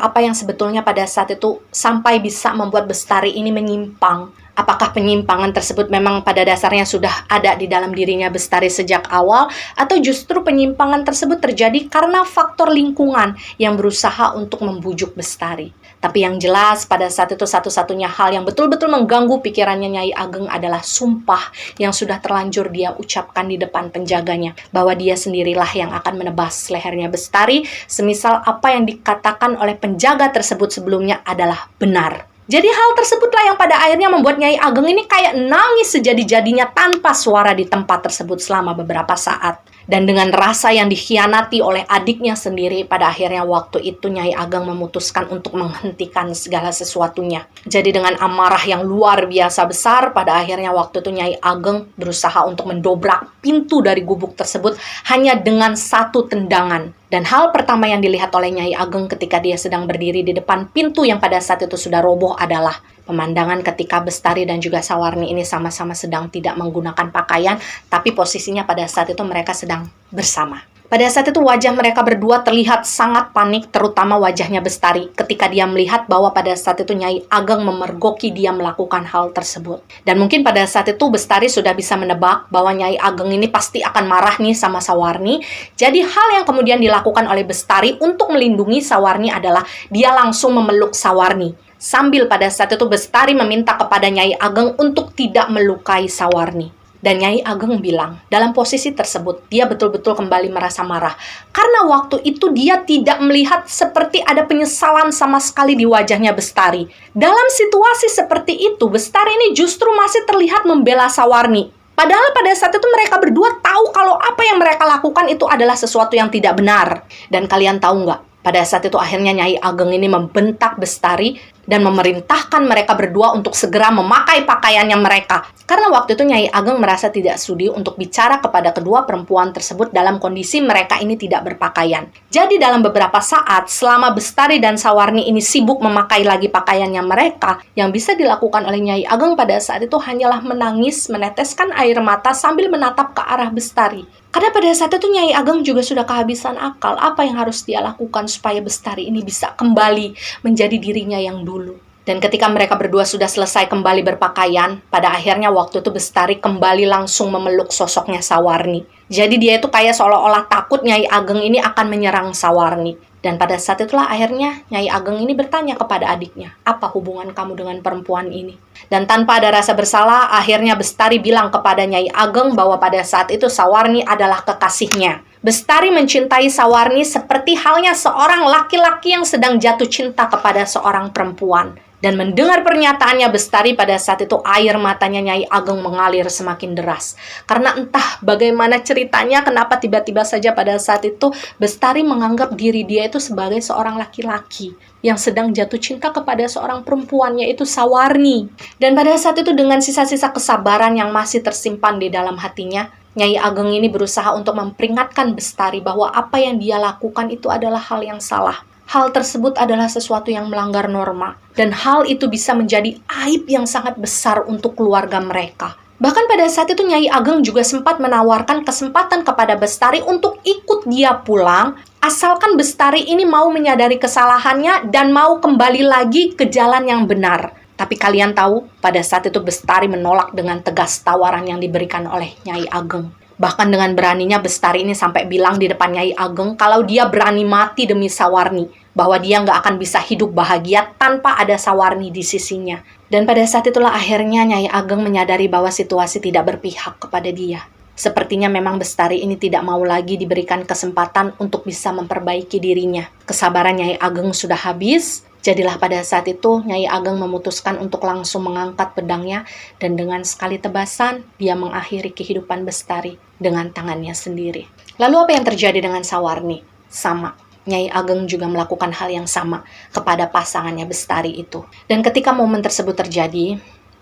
apa yang sebetulnya pada saat itu sampai bisa membuat Bestari ini menyimpang. Apakah penyimpangan tersebut memang pada dasarnya sudah ada di dalam dirinya Bestari sejak awal, atau justru penyimpangan tersebut terjadi karena faktor lingkungan yang berusaha untuk membujuk Bestari. Tapi yang jelas pada saat itu satu-satunya hal yang betul-betul mengganggu pikirannya Nyai Ageng adalah sumpah yang sudah terlanjur dia ucapkan di depan penjaganya, bahwa dia sendirilah yang akan menebas lehernya Bestari, semisal apa yang dikatakan oleh penjaga tersebut sebelumnya adalah benar. Jadi hal tersebutlah yang pada akhirnya membuat Nyai Ageng ini kayak nangis sejadi-jadinya tanpa suara di tempat tersebut selama beberapa saat. Dan dengan rasa yang dikhianati oleh adiknya sendiri, pada akhirnya waktu itu Nyai Ageng memutuskan untuk menghentikan segala sesuatunya. Jadi dengan amarah yang luar biasa besar, pada akhirnya waktu itu Nyai Ageng berusaha untuk mendobrak pintu dari gubuk tersebut hanya dengan satu tendangan. Dan hal pertama yang dilihat oleh Nyai Ageng ketika dia sedang berdiri di depan pintu yang pada saat itu sudah roboh adalah pemandangan ketika Bestari dan juga Sawarni ini sama-sama sedang tidak menggunakan pakaian, tapi posisinya pada saat itu mereka sedang bersama. Pada saat itu wajah mereka berdua terlihat sangat panik, terutama wajahnya Bestari ketika dia melihat bahwa pada saat itu Nyai Ageng memergoki dia melakukan hal tersebut. Dan mungkin pada saat itu Bestari sudah bisa menebak bahwa Nyai Ageng ini pasti akan marah nih sama Sawarni. Jadi hal yang kemudian dilakukan oleh Bestari untuk melindungi Sawarni adalah dia langsung memeluk Sawarni. Sambil pada saat itu Bestari meminta kepada Nyai Ageng untuk tidak melukai Sawarni. Dan Nyai Ageng bilang, dalam posisi tersebut, dia betul-betul kembali merasa marah. Karena waktu itu dia tidak melihat seperti ada penyesalan sama sekali di wajahnya Bestari. Dalam situasi seperti itu, Bestari ini justru masih terlihat membela Sawarni. Padahal pada saat itu mereka berdua tahu kalau apa yang mereka lakukan itu adalah sesuatu yang tidak benar. Dan kalian tahu nggak? Pada saat itu akhirnya Nyai Ageng ini membentak Bestari dan memerintahkan mereka berdua untuk segera memakai pakaiannya mereka. Karena waktu itu Nyai Ageng merasa tidak sudi untuk bicara kepada kedua perempuan tersebut dalam kondisi mereka ini tidak berpakaian. Jadi dalam beberapa saat, selama Bestari dan Sawarni ini sibuk memakai lagi pakaiannya mereka, yang bisa dilakukan oleh Nyai Ageng pada saat itu hanyalah menangis, meneteskan air mata sambil menatap ke arah Bestari. Karena pada saat itu Nyai Ageng juga sudah kehabisan akal apa yang harus dia lakukan supaya Bestari ini bisa kembali menjadi dirinya yang dulu. Dan ketika mereka berdua sudah selesai kembali berpakaian, pada akhirnya waktu itu Bestari kembali langsung memeluk sosoknya Sawarni. Jadi dia itu kayak seolah-olah takut Nyai Ageng ini akan menyerang Sawarni. Dan pada saat itulah akhirnya Nyai Ageng ini bertanya kepada adiknya, apa hubungan kamu dengan perempuan ini? Dan tanpa ada rasa bersalah, akhirnya Bestari bilang kepada Nyai Ageng bahwa pada saat itu Sawarni adalah kekasihnya. Bestari mencintai Sawarni seperti halnya seorang laki-laki yang sedang jatuh cinta kepada seorang perempuan. Dan mendengar pernyataannya Bestari, pada saat itu air matanya Nyai Ageng mengalir semakin deras. Karena entah bagaimana ceritanya, kenapa tiba-tiba saja pada saat itu Bestari menganggap diri dia itu sebagai seorang laki-laki yang sedang jatuh cinta kepada seorang perempuan, yaitu Sawarni. Dan pada saat itu dengan sisa-sisa kesabaran yang masih tersimpan di dalam hatinya, Nyai Ageng ini berusaha untuk memperingatkan Bestari bahwa apa yang dia lakukan itu adalah hal yang salah. Hal tersebut adalah sesuatu yang melanggar norma, dan hal itu bisa menjadi aib yang sangat besar untuk keluarga mereka. Bahkan pada saat itu Nyai Ageng juga sempat menawarkan kesempatan kepada Bestari untuk ikut dia pulang, asalkan Bestari ini mau menyadari kesalahannya dan mau kembali lagi ke jalan yang benar. Tapi kalian tahu, pada saat itu Bestari menolak dengan tegas tawaran yang diberikan oleh Nyai Ageng. Bahkan dengan beraninya Bestari ini sampai bilang di depan Nyai Ageng kalau dia berani mati demi Sawarni, bahwa dia nggak akan bisa hidup bahagia tanpa ada Sawarni di sisinya. Dan pada saat itulah akhirnya Nyai Ageng menyadari bahwa situasi tidak berpihak kepada dia. Sepertinya memang Bestari ini tidak mau lagi diberikan kesempatan untuk bisa memperbaiki dirinya. Kesabaran Nyai Ageng sudah habis. Jadilah pada saat itu Nyai Ageng memutuskan untuk langsung mengangkat pedangnya dan dengan sekali tebasan dia mengakhiri kehidupan Bestari dengan tangannya sendiri. Lalu apa yang terjadi dengan Sawarni? Sama. Nyai Ageng juga melakukan hal yang sama kepada pasangannya Bestari itu. Dan ketika momen tersebut terjadi,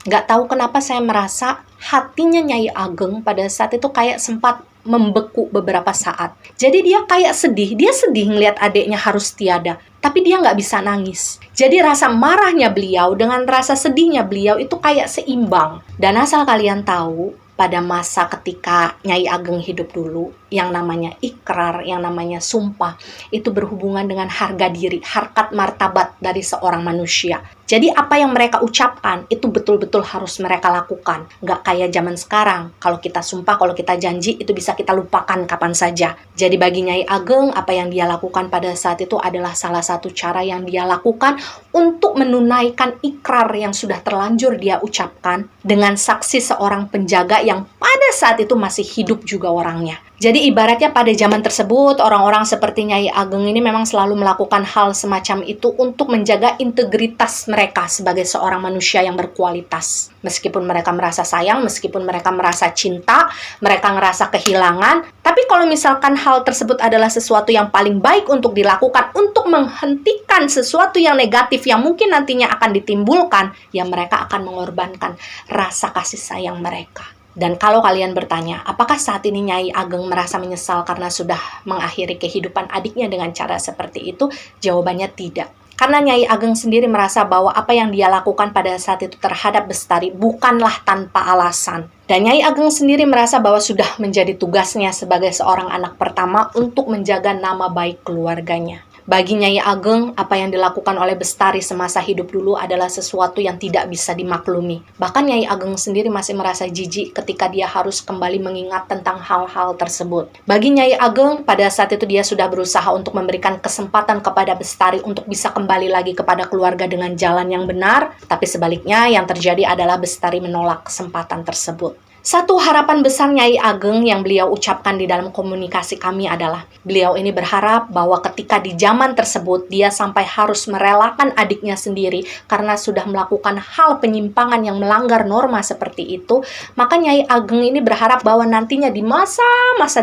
nggak tahu kenapa saya merasa hatinya Nyai Ageng pada saat itu kayak sempat membeku beberapa saat. Jadi dia kayak sedih. Dia sedih ngelihat adiknya harus tiada. Tapi dia nggak bisa nangis. Jadi rasa marahnya beliau dengan rasa sedihnya beliau itu kayak seimbang. Dan asal kalian tahu, pada masa ketika Nyai Ageng hidup dulu, yang namanya ikrar, yang namanya sumpah, itu berhubungan dengan harga diri, harkat martabat dari seorang manusia. Jadi apa yang mereka ucapkan, itu betul-betul harus mereka lakukan. Nggak kayak zaman sekarang, kalau kita sumpah, kalau kita janji, itu bisa kita lupakan kapan saja. Jadi bagi Nyai Ageng, apa yang dia lakukan pada saat itu adalah salah satu cara yang dia lakukan untuk menunaikan ikrar yang sudah terlanjur dia ucapkan dengan saksi seorang penjaga yang pada saat itu masih hidup juga orangnya, Jadi ibaratnya pada zaman tersebut, orang-orang seperti Nyai Ageng ini memang selalu melakukan hal semacam itu untuk menjaga integritas mereka sebagai seorang manusia yang berkualitas. Meskipun mereka merasa sayang, meskipun mereka merasa cinta, mereka ngerasa kehilangan, tapi kalau misalkan hal tersebut adalah sesuatu yang paling baik untuk dilakukan, untuk menghentikan sesuatu yang negatif yang mungkin nantinya akan ditimbulkan, ya mereka akan mengorbankan rasa kasih sayang mereka. Dan kalau kalian bertanya, apakah saat ini Nyai Ageng merasa menyesal karena sudah mengakhiri kehidupan adiknya dengan cara seperti itu? Jawabannya tidak. Karena Nyai Ageng sendiri merasa bahwa apa yang dia lakukan pada saat itu terhadap Bestari bukanlah tanpa alasan. Dan Nyai Ageng sendiri merasa bahwa sudah menjadi tugasnya sebagai seorang anak pertama untuk menjaga nama baik keluarganya. Bagi Nyai Ageng, apa yang dilakukan oleh Bestari semasa hidup dulu adalah sesuatu yang tidak bisa dimaklumi. Bahkan Nyai Ageng sendiri masih merasa jijik ketika dia harus kembali mengingat tentang hal-hal tersebut. Bagi Nyai Ageng, pada saat itu dia sudah berusaha untuk memberikan kesempatan kepada Bestari untuk bisa kembali lagi kepada keluarga dengan jalan yang benar, tapi sebaliknya yang terjadi adalah Bestari menolak kesempatan tersebut. Satu harapan besar Nyai Ageng yang beliau ucapkan di dalam komunikasi kami adalah beliau ini berharap bahwa ketika di zaman tersebut dia sampai harus merelakan adiknya sendiri karena sudah melakukan hal penyimpangan yang melanggar norma seperti itu, maka Nyai Ageng ini berharap bahwa nantinya di masa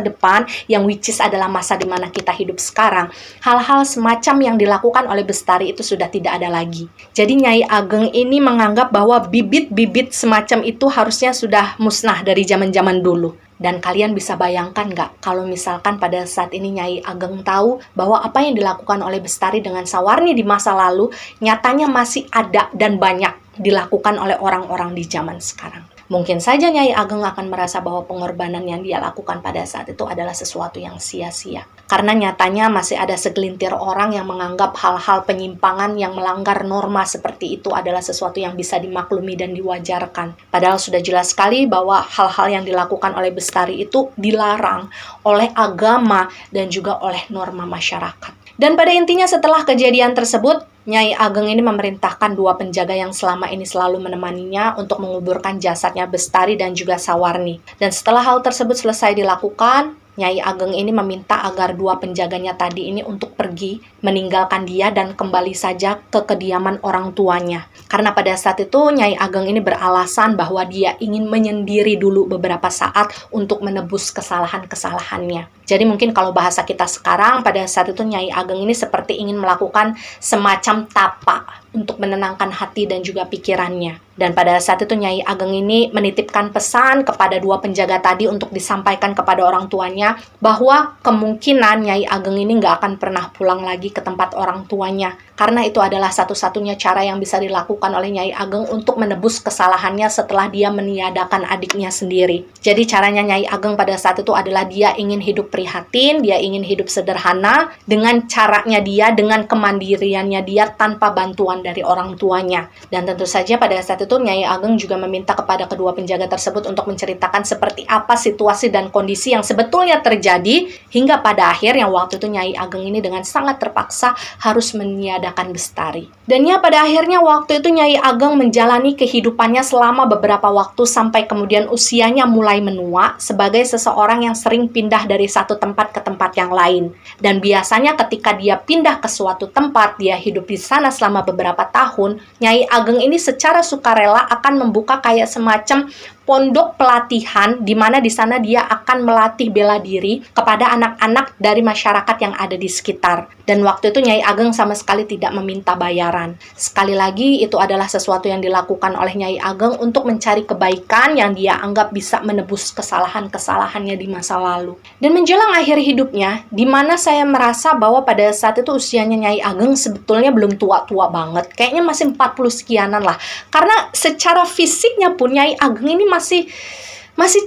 depan yang which is adalah masa di mana kita hidup sekarang, hal-hal semacam yang dilakukan oleh Bestari itu sudah tidak ada lagi. Jadi Nyai Ageng ini menganggap bahwa bibit-bibit semacam itu harusnya sudah musnah dari zaman-zaman dulu. Dan kalian bisa bayangkan nggak kalau misalkan pada saat ini Nyai Ageng tahu bahwa apa yang dilakukan oleh Bestari dengan Sawarni di masa lalu nyatanya masih ada dan banyak dilakukan oleh orang-orang di zaman sekarang. Mungkin saja Nyai Ageng akan merasa bahwa pengorbanan yang dia lakukan pada saat itu adalah sesuatu yang sia-sia. Karena nyatanya masih ada segelintir orang yang menganggap hal-hal penyimpangan yang melanggar norma seperti itu adalah sesuatu yang bisa dimaklumi dan diwajarkan. Padahal sudah jelas sekali bahwa hal-hal yang dilakukan oleh Bestari itu dilarang oleh agama dan juga oleh norma masyarakat. Dan pada intinya setelah kejadian tersebut, Nyai Ageng ini memerintahkan dua penjaga yang selama ini selalu menemaninya untuk menguburkan jasadnya Bestari dan juga Sawarni. Dan setelah hal tersebut selesai dilakukan, Nyai Ageng ini meminta agar dua penjaganya tadi ini untuk pergi, meninggalkan dia dan kembali saja ke kediaman orang tuanya. Karena pada saat itu Nyai Ageng ini beralasan bahwa dia ingin menyendiri dulu beberapa saat untuk menebus kesalahan-kesalahannya. Jadi mungkin kalau bahasa kita sekarang, pada saat itu Nyai Ageng ini seperti ingin melakukan semacam tapa untuk menenangkan hati dan juga pikirannya. Dan pada saat itu Nyai Ageng ini menitipkan pesan kepada dua penjaga tadi untuk disampaikan kepada orang tuanya bahwa kemungkinan Nyai Ageng ini nggak akan pernah pulang lagi ke tempat orang tuanya. Karena itu adalah satu-satunya cara yang bisa dilakukan oleh Nyai Ageng untuk menebus kesalahannya setelah dia meniadakan adiknya sendiri. Jadi caranya Nyai Ageng pada saat itu adalah dia ingin hidup prihatin, dia ingin hidup sederhana dengan caranya dia, dengan kemandiriannya dia tanpa bantuan dari orang tuanya. Dan tentu saja pada saat itu Nyai Ageng juga meminta kepada kedua penjaga tersebut untuk menceritakan seperti apa situasi dan kondisi yang sebetulnya terjadi hingga pada akhir yang waktu itu Nyai Ageng ini dengan sangat terpaksa harus meniadakan Bestari. Dan ya pada akhirnya waktu itu Nyai Ageng menjalani kehidupannya selama beberapa waktu sampai kemudian usianya mulai menua sebagai seseorang yang sering pindah dari satu tempat ke tempat yang lain. Dan biasanya ketika dia pindah ke suatu tempat, dia hidup di sana selama beberapa tahun, Nyai Ageng ini secara sukarela akan membuka kayak semacam pondok pelatihan di mana di sana dia akan melatih bela diri kepada anak-anak dari masyarakat yang ada di sekitar. Dan waktu itu Nyai Ageng sama sekali tidak meminta bayaran. Sekali lagi itu adalah sesuatu yang dilakukan oleh Nyai Ageng untuk mencari kebaikan yang dia anggap bisa menebus kesalahan-kesalahannya di masa lalu. Dan menjelang akhir hidupnya, di mana saya merasa bahwa pada saat itu usianya Nyai Ageng sebetulnya belum tua-tua banget. Kayaknya masih 40 sekianan lah. Karena secara fisiknya pun Nyai Ageng ini masih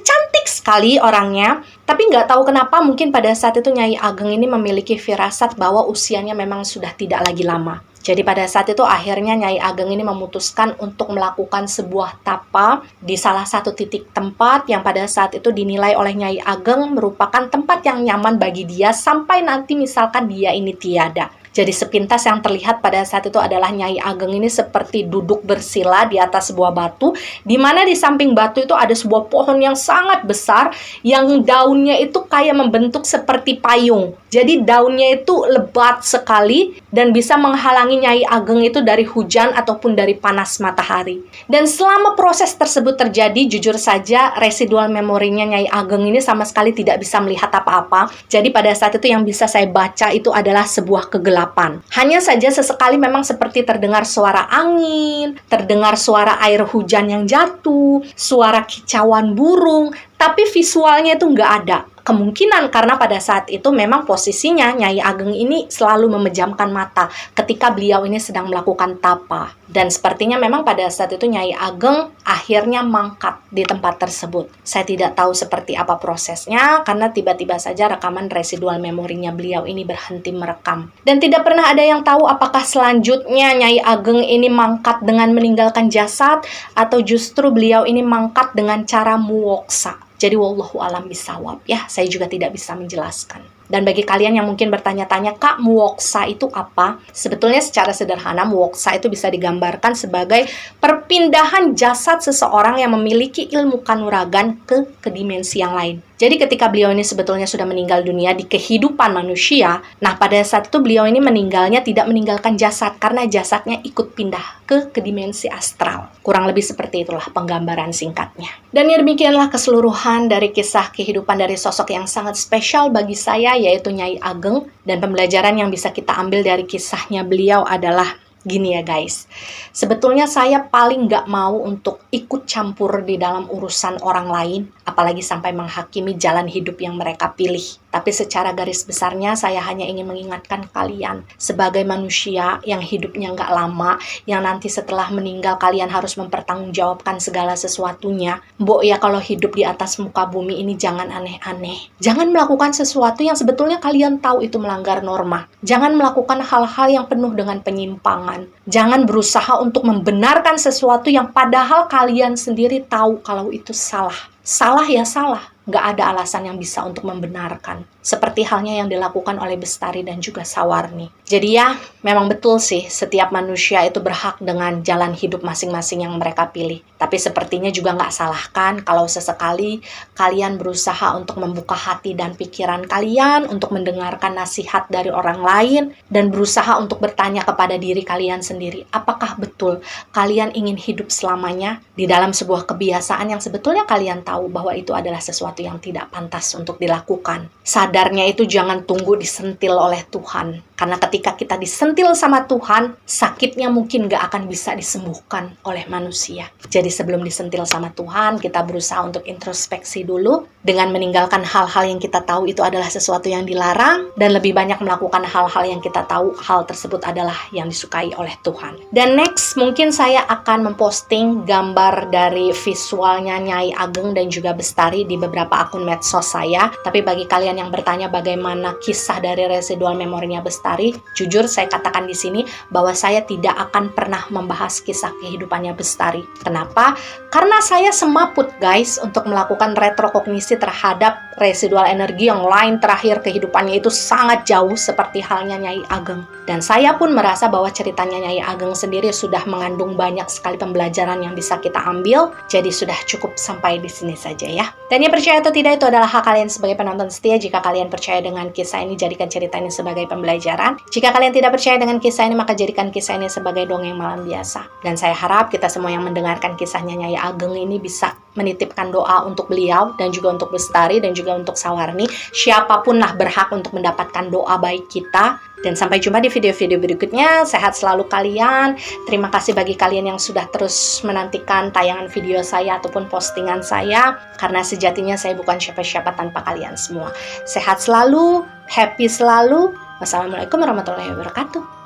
cantik sekali orangnya, tapi nggak tahu kenapa mungkin pada saat itu Nyai Ageng ini memiliki firasat bahwa usianya memang sudah tidak lagi lama. Jadi pada saat itu akhirnya Nyai Ageng ini memutuskan untuk melakukan sebuah tapa di salah satu titik tempat yang pada saat itu dinilai oleh Nyai Ageng merupakan tempat yang nyaman bagi dia sampai nanti misalkan dia ini tiada. Jadi sepintas yang terlihat pada saat itu adalah Nyai Ageng ini seperti duduk bersila di atas sebuah batu, di mana di samping batu itu ada sebuah pohon yang sangat besar, yang daunnya itu kayak membentuk seperti payung. Jadi daunnya itu lebat sekali dan bisa menghalangi Nyai Ageng itu dari hujan ataupun dari panas matahari. Dan selama proses tersebut terjadi, jujur saja residual memorinya Nyai Ageng ini sama sekali tidak bisa melihat apa-apa. Jadi pada saat itu yang bisa saya baca itu adalah sebuah kegelapan. Hanya saja sesekali memang seperti terdengar suara angin, terdengar suara air hujan yang jatuh, suara kicauan burung, tapi visualnya itu nggak ada. Kemungkinan karena pada saat itu memang posisinya Nyai Ageng ini selalu memejamkan mata ketika beliau ini sedang melakukan tapa. Dan sepertinya memang pada saat itu Nyai Ageng akhirnya mangkat di tempat tersebut. Saya tidak tahu seperti apa prosesnya karena tiba-tiba saja rekaman residual memorinya beliau ini berhenti merekam. Dan tidak pernah ada yang tahu apakah selanjutnya Nyai Ageng ini mangkat dengan meninggalkan jasad atau justru beliau ini mangkat dengan cara muwoksa. Jadi wallahu alam bisawab ya, saya juga tidak bisa menjelaskan. Dan bagi kalian yang mungkin bertanya-tanya, Kak, muwoksa itu apa? Sebetulnya secara sederhana, muwoksa itu bisa digambarkan sebagai perpindahan jasad seseorang yang memiliki ilmu kanuragan ke dimensi yang lain. Jadi ketika beliau ini sebetulnya sudah meninggal dunia di kehidupan manusia, nah pada saat itu beliau ini meninggalnya tidak meninggalkan jasad, karena jasadnya ikut pindah ke dimensi astral. Kurang lebih seperti itulah penggambaran singkatnya. Dan ya demikianlah keseluruhan dari kisah kehidupan dari sosok yang sangat spesial bagi saya, yaitu Nyai Ageng. Dan pembelajaran yang bisa kita ambil dari kisahnya beliau adalah gini ya guys, sebetulnya saya paling gak mau untuk ikut campur di dalam urusan orang lain, apalagi sampai menghakimi jalan hidup yang mereka pilih. Tapi secara garis besarnya saya hanya ingin mengingatkan kalian sebagai manusia yang hidupnya gak lama, yang nanti setelah meninggal kalian harus mempertanggungjawabkan segala sesuatunya. Mbok ya, kalau hidup di atas muka bumi ini jangan aneh-aneh. Jangan melakukan sesuatu yang sebetulnya kalian tahu itu melanggar norma. Jangan melakukan hal-hal yang penuh dengan penyimpangan. Jangan berusaha untuk membenarkan sesuatu yang padahal kalian sendiri tahu kalau itu salah. Salah ya salah, nggak ada alasan yang bisa untuk membenarkan. Seperti halnya yang dilakukan oleh Bestari dan juga Sawarni. Jadi ya, memang betul sih, setiap manusia itu berhak dengan jalan hidup masing-masing yang mereka pilih. Tapi sepertinya juga nggak salah kan kalau sesekali kalian berusaha untuk membuka hati dan pikiran kalian untuk mendengarkan nasihat dari orang lain dan berusaha untuk bertanya kepada diri kalian sendiri, apakah betul kalian ingin hidup selamanya di dalam sebuah kebiasaan yang sebetulnya kalian tahu bahwa itu adalah sesuatu yang tidak pantas untuk dilakukan. Sadarnya itu jangan tunggu disentil oleh Tuhan. Karena ketika kita disentil sama Tuhan, sakitnya mungkin gak akan bisa disembuhkan oleh manusia. Jadi sebelum disentil sama Tuhan, kita berusaha untuk introspeksi dulu dengan meninggalkan hal-hal yang kita tahu itu adalah sesuatu yang dilarang dan lebih banyak melakukan hal-hal yang kita tahu hal tersebut adalah yang disukai oleh Tuhan. Dan next, mungkin saya akan memposting gambar dari visualnya Nyai Ageng dan juga Bestari di beberapa akun medsos saya. Tapi bagi kalian yang bertanya bagaimana kisah dari residual memorinya Bestari, jujur saya katakan di sini bahwa saya tidak akan pernah membahas kisah kehidupannya Bestari. Kenapa? Karena saya semaput guys untuk melakukan retrokognisi terhadap residual energi yang lain terakhir kehidupannya itu sangat jauh seperti halnya Nyai Ageng. Dan saya pun merasa bahwa ceritanya Nyai Ageng sendiri sudah mengandung banyak sekali pembelajaran yang bisa kita ambil. Jadi sudah cukup sampai di sini saja ya. Dan yang percaya atau tidak itu adalah hak kalian sebagai penonton setia. Jika kalian percaya dengan kisah ini, jadikan cerita ini sebagai pembelajaran. Jika kalian tidak percaya dengan kisah ini, maka jadikan kisah ini sebagai dongeng malam biasa. Dan saya harap kita semua yang mendengarkan kisahnya Nyai Ageng ini bisa menitipkan doa untuk beliau dan juga untuk Bestari dan juga untuk Sawarni. Siapapun lah berhak untuk mendapatkan doa baik kita. Dan sampai jumpa di video-video berikutnya. Sehat selalu kalian. Terima kasih bagi kalian yang sudah terus menantikan tayangan video saya ataupun postingan saya. Karena sejatinya saya bukan siapa-siapa tanpa kalian semua. Sehat selalu, happy selalu. Wassalamualaikum warahmatullahi wabarakatuh.